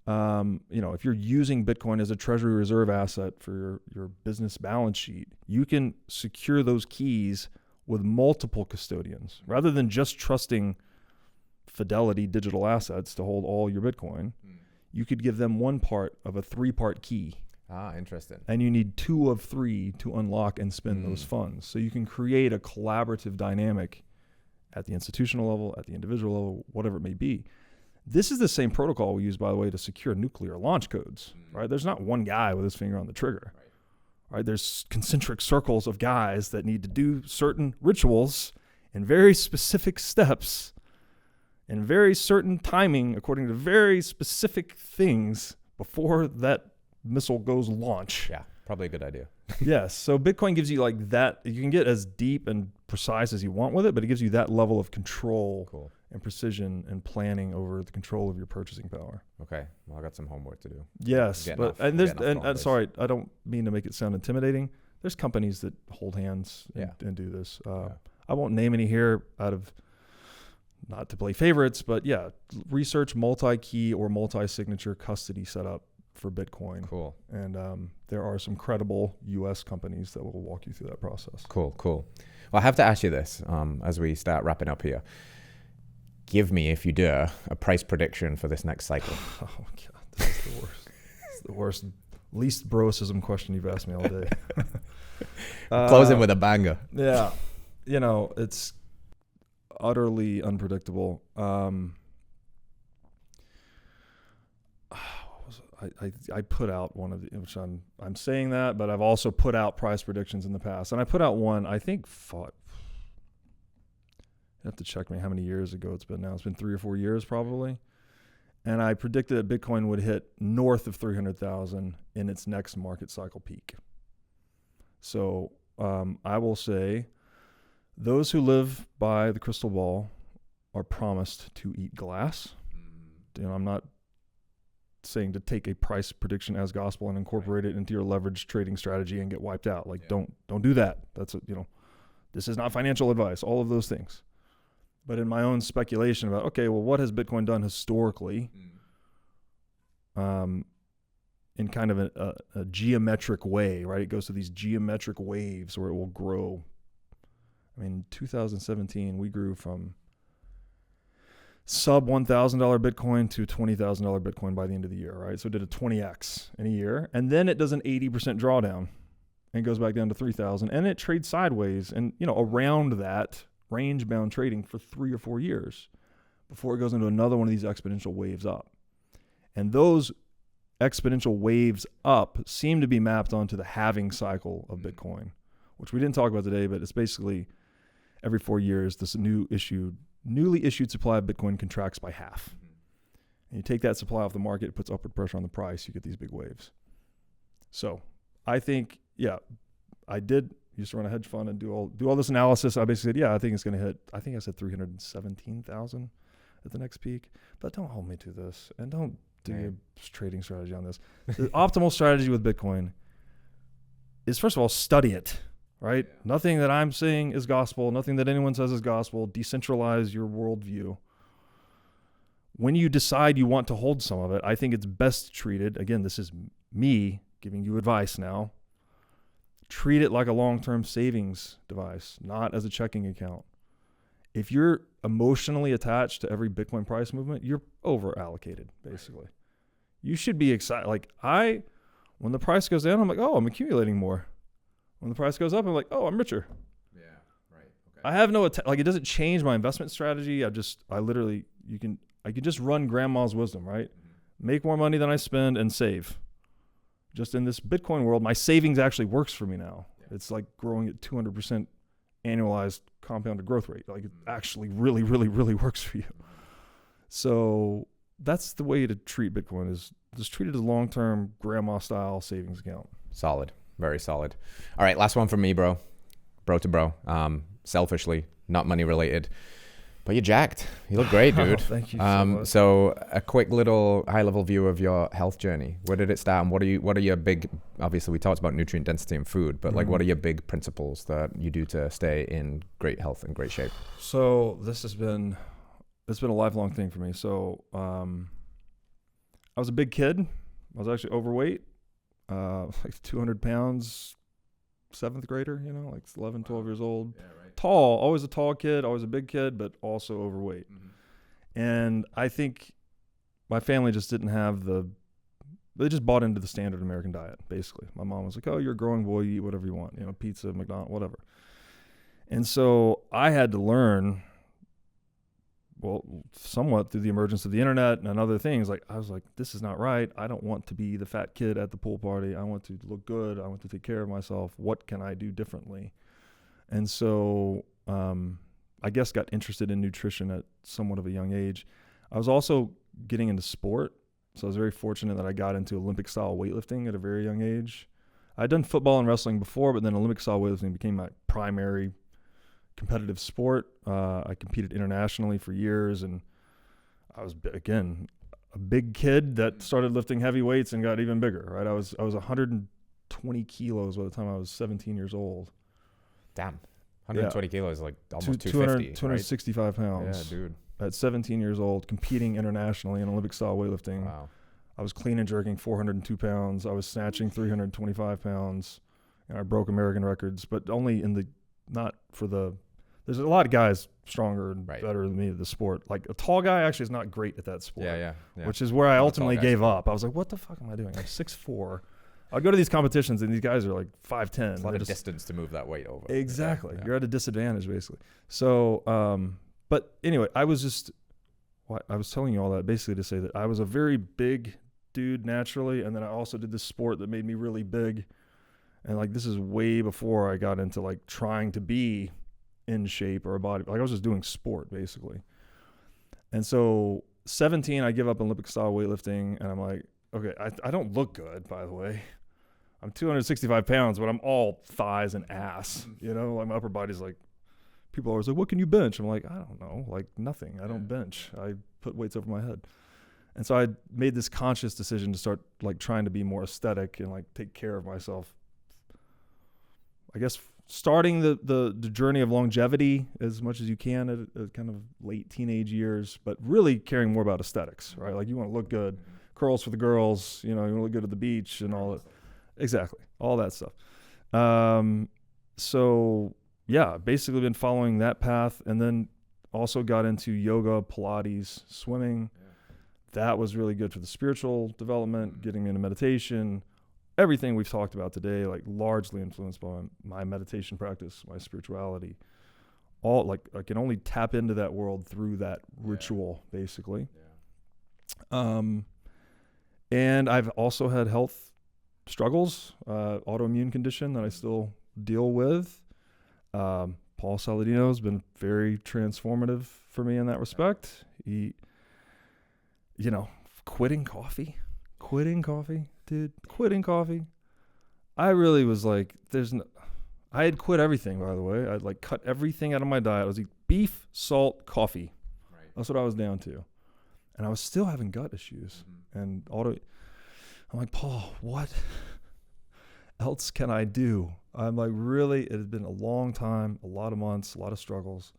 if you're using Bitcoin as a treasury reserve asset for your business balance sheet, you can secure those keys with multiple custodians rather than just trusting Fidelity digital assets to hold all your Bitcoin. You could give them one part of a 3-part key. Ah, interesting. And you need 2 of 3 to unlock and spend those funds. So you can create a collaborative dynamic at the institutional level, at the individual level, whatever it may be. This is the same protocol we use, by the way, to secure nuclear launch codes, right? There's not one guy with his finger on the trigger, right? There's concentric circles of guys that need to do certain rituals in very specific steps and very certain timing according to very specific things before that missile goes launch. Yeah, probably a good idea. Yes. So Bitcoin gives you like that. You can get as deep and precise as you want with it, but it gives you that level of control and precision and planning over the control of your purchasing power. Okay. Well, I got some homework to do. Yes. Sorry, I don't mean to make it sound intimidating. There's companies that hold hands and do this. I won't name any here out of not to play favorites, but research multi-key or multi-signature custody setup for Bitcoin. Cool. And there are some credible U.S. companies that will walk you through that process. Cool. Well, I have to ask you this as we start wrapping up here. Give me, if you dare, a price prediction for this next cycle. Oh, God. This is the worst. It's the worst, least broicism question you've asked me all day. Closing with a banger. Yeah. It's utterly unpredictable. I I put out one of the, which I'm saying that, but I've also put out price predictions in the past. And I put out one, I think, you have to check me how many years ago it's been now. It's been 3 or 4 years probably. And I predicted that Bitcoin would hit north of 300,000 in its next market cycle peak. So I will say those who live by the crystal ball are promised to eat glass. I'm not saying to take a price prediction as gospel and incorporate it into your leverage trading strategy and get wiped out. Don't do that. That's this is not financial advice, all of those things. But in my own speculation about, okay, well, what has Bitcoin done historically in kind of a geometric way, right? It goes through these geometric waves where it will grow. I mean, in 2017, we grew from sub $1,000 Bitcoin to $20,000 Bitcoin by the end of the year, right? So it did a 20x in a year. And then it does an 80% drawdown and goes back down to 3,000. And it trades sideways and, around that range-bound trading for 3 or 4 years before it goes into another one of these exponential waves up. And those exponential waves up seem to be mapped onto the halving cycle of Bitcoin, which we didn't talk about today, but it's basically every 4 years, this newly issued supply of Bitcoin contracts by half. And you take that supply off the market, it puts upward pressure on the price, you get these big waves. So I think, I used to run a hedge fund and do all this analysis. I basically said, I think it's going to hit, I think I said 317,000 at the next peak, but don't hold me to this and don't do your trading strategy on this. The optimal strategy with Bitcoin is, first of all, study it. Right? Yeah. Nothing that I'm saying is gospel. Nothing that anyone says is gospel. Decentralize your worldview. When you decide you want to hold some of it, I think it's best treated. Again, this is me giving you advice now. Treat it like a long-term savings device, not as a checking account. If you're emotionally attached to every Bitcoin price movement, you're over-allocated, basically. You should be excited. When the price goes down, I'm like, oh, I'm accumulating more. When the price goes up, I'm like, oh, I'm richer. Yeah, right. Okay. I have no, it doesn't change my investment strategy. I can just run grandma's wisdom, right? Mm-hmm. Make more money than I spend and save. Just in this Bitcoin world, my savings actually works for me now. Yeah. It's like growing at 200% annualized compounded growth rate. It actually really, really, really works for you. So that's the way to treat Bitcoin, is just treat it as a long-term grandma style savings account. Solid. Very solid. All right, last one from me, bro. Bro to bro. Selfishly, not money related. But you're jacked. You look great, dude. Thank you so much. So a quick little high-level view of your health journey. Where did it start, and what are your big, obviously we talked about nutrient density in food, but what are your big principles that you do to stay in great health and great shape? So it's been a lifelong thing for me. So I was a big kid. I was actually overweight. 200 pounds, 7th grader, 11, 12 years old. Yeah, right. Tall, always a tall kid, always a big kid, but also overweight. Mm-hmm. And I think my family just didn't have they just bought into the standard American diet, basically. My mom was like, oh, you're a growing boy, you eat whatever you want, pizza, McDonald's, whatever. And so I had to learn, somewhat through the emergence of the internet and other things. I was like, this is not right. I don't want to be the fat kid at the pool party. I want to look good. I want to take care of myself. What can I do differently? And so I guess got interested in nutrition at somewhat of a young age. I was also getting into sport. So I was very fortunate that I got into Olympic style weightlifting at a very young age. I'd done football and wrestling before, but then Olympic style weightlifting became my primary competitive sport. I competed internationally for years, and I was, again, a big kid that started lifting heavy weights and got even bigger, right? I was 120 kilos by the time I was 17 years old. Damn. 120 kilos, like almost 250, 265 right? pounds. Yeah, dude. At 17 years old, competing internationally in Olympic style weightlifting. Wow. I was clean and jerking 402 pounds. I was snatching 325 pounds, and I broke American records, but only there's a lot of guys stronger and better than me at the sport. Like a tall guy actually is not great at that sport. Yeah. Which is where I ultimately gave up. I was like, what the fuck am I doing? I'm 6'4". I'd go to these competitions and these guys are like 5'10". It's a lot of distance to move that weight over. Exactly. Yeah. You're at a disadvantage basically. So, but anyway, I was telling you all that basically to say that I was a very big dude naturally, and then I also did this sport that made me really big. And like, this is way before I got into like trying to be in shape or a body. Like, I was just doing sport basically. And so 17, I give up Olympic style weightlifting, and I'm like, okay, I don't look good, by the way. I'm 265 pounds, but I'm all thighs and ass, you know, like my upper body's like, people are always like, what can you bench? I'm like, I don't know, like nothing. I don't bench. I put weights over my head. And so I made this conscious decision to start like trying to be more aesthetic and like take care of myself. I guess starting the journey of longevity as much as you can at kind of late teenage years, but really caring more about aesthetics, right? Like, you want to look good, curls for the girls, you know, you want to look good at the beach and all that. Exactly. All that stuff. So yeah, basically been following that path, and then also got into yoga, Pilates, swimming. Yeah. That was really good for the spiritual development, getting into meditation. Everything we've talked about today, like largely influenced by my meditation practice, my spirituality. All like, I can only tap into that world through that ritual, basically. Yeah. And I've also had health struggles, autoimmune condition that I still deal with. Paul Saladino has been very transformative for me in that respect. He, you know, quitting coffee, dude, quitting coffee. I really was like, I had quit everything, by the way. I'd like cut everything out of my diet. I was eating beef, salt, coffee. Right. That's what I was down to. And I was still having gut issues and I'm like, Paul, what else can I do? I'm like, really, it had been a long time, a lot of months, a lot of struggles.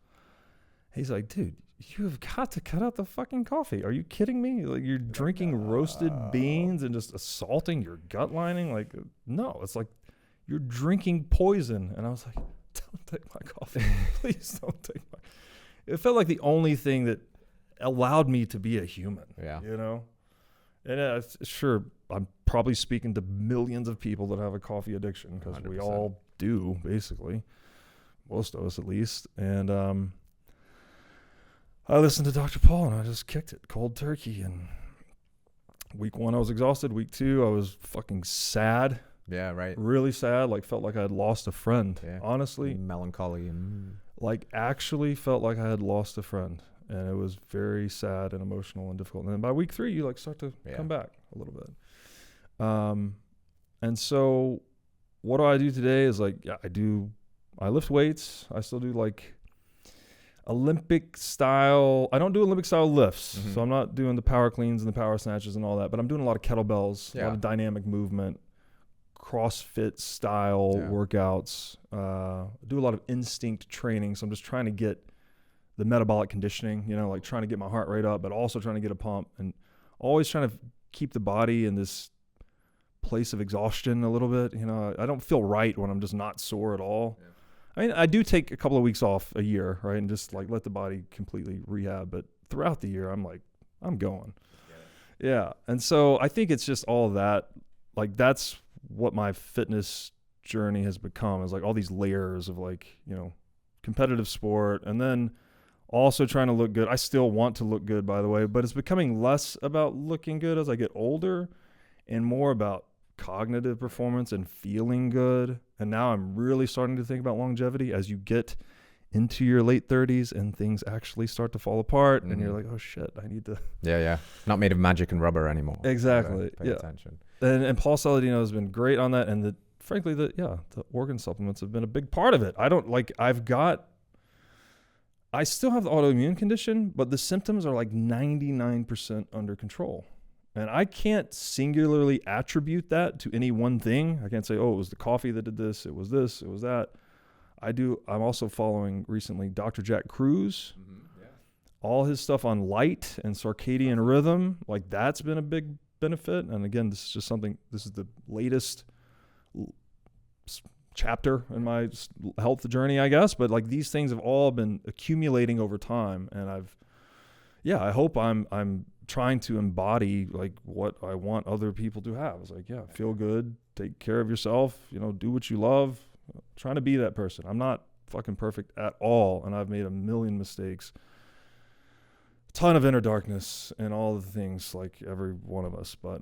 He's like, dude, you've got to cut out the fucking coffee. Are you kidding me? Like, you're drinking roasted beans and just assaulting your gut lining? Like, no, it's like you're drinking poison. And I was like, don't take my coffee. Please don't take my. It felt like the only thing that allowed me to be a human. Yeah. You know? And sure, I'm probably speaking to millions of people that have a coffee addiction, because we all do, basically. Most of us, at least. And I listened to Dr. Paul, and I just kicked it cold turkey. And week 1, I was exhausted. Week 2, I was fucking sad. Yeah, right. Really sad. Like, felt like I had lost a friend. Yeah. Honestly. Melancholy. Like, actually felt like I had lost a friend. And it was very sad and emotional and difficult. And then by week 3, you like start to come back a little bit. And so what do I do today is like, I lift weights. I still do like Olympic style. I don't do Olympic style lifts. So I'm not doing the power cleans and the power snatches and all that, but I'm doing a lot of kettlebells, a lot of dynamic movement, CrossFit style workouts. Do a lot of instinct training. So I'm just trying to get the metabolic conditioning, you know, like trying to get my heart rate up, but also trying to get a pump, and always trying to keep the body in this place of exhaustion a little bit. You know, I don't feel right when I'm just not sore at all. Yeah. I mean, I do take a couple of weeks off a year, right? And just like let the body completely rehab. But throughout the year, I'm like, I'm going. Yeah. And so I think it's just all of that. Like, that's what my fitness journey has become, is like all these layers of like, you know, competitive sport, and then also trying to look good. I still want to look good, by the way, but it's becoming less about looking good as I get older and more about cognitive performance and feeling good. And now I'm really starting to think about longevity as you get into your late 30s and things actually start to fall apart, and you're like, oh shit, I need to. Yeah. Not made of magic and rubber anymore. Exactly. Pay attention. And Paul Saladino has been great on that. And frankly, the organ supplements have been a big part of it. I still have the autoimmune condition, but the symptoms are like 99% under control. And I can't singularly attribute that to any one thing. I can't say, oh, it was the coffee that did this, it was that. I'm also following recently Dr. Jack Cruz. All his stuff on light and circadian rhythm, like that's been a big benefit. And again, this is the latest chapter in my health journey, I guess, but like these things have all been accumulating over time, and I hope I'm trying to embody like what I want other people to have. It's like, feel good, take care of yourself, you know, do what you love, trying to be that person. I'm not fucking perfect at all, and I've made a million mistakes ton of inner darkness and all the things like every one of us. But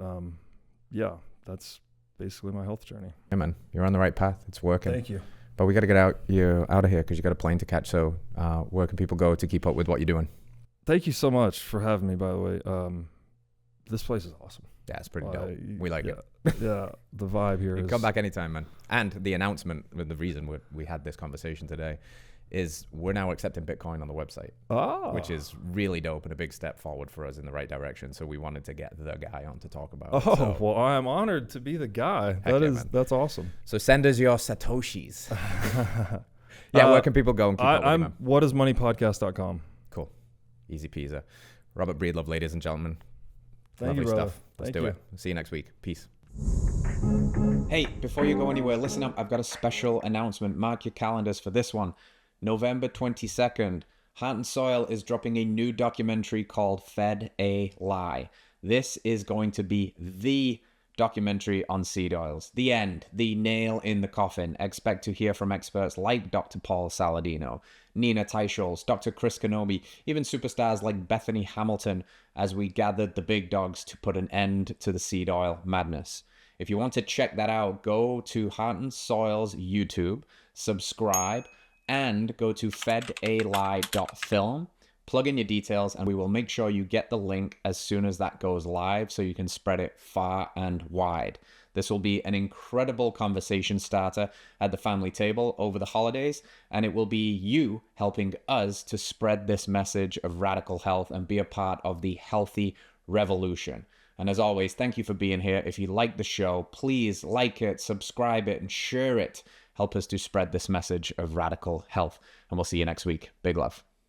yeah, that's basically my health journey. Yeah, man, you're on the right path. It's working. Thank you. But we got to get you out of here because you got a plane to catch. So where can people go to keep up with what you're doing? Thank you so much for having me, by the way. This place is awesome. Yeah, it's pretty dope. We like it. Yeah, the vibe here is... Come back anytime, man. And the announcement, the reason we had this conversation today is we're now accepting Bitcoin on the website, which is really dope and a big step forward for us in the right direction. So we wanted to get the guy on to talk about it. So, well, I am honored to be the guy. That's awesome. So send us your Satoshis. Yeah, where can people go and keep up with you, man? whatismoneypodcast.com. Cool. Easy peasy. Robert Breedlove, ladies and gentlemen. Thank Lovely you, brother. stuff. Let's Thank do you. it. See you next week. Peace. Hey, before you go anywhere, listen up. I've got a special announcement. Mark your calendars for this one. November 22nd, Heart and Soil is dropping a new documentary called Fed a Lie. This is going to be the documentary on seed oils. The end, the nail in the coffin. Expect to hear from experts like Dr. Paul Saladino, Nina Teicholz, Dr. Chris Kenobi, even superstars like Bethany Hamilton, as we gathered the big dogs to put an end to the seed oil madness. If you want to check that out, go to Heart and Soil's YouTube, subscribe, and go to fedalie.film. Plug in your details and we will make sure you get the link as soon as that goes live so you can spread it far and wide. This will be an incredible conversation starter at the family table over the holidays, and it will be you helping us to spread this message of radical health and be a part of the healthy revolution. And as always, thank you for being here. If you like the show, please like it, subscribe it, and share it. Help us to spread this message of radical health. And we'll see you next week. Big love.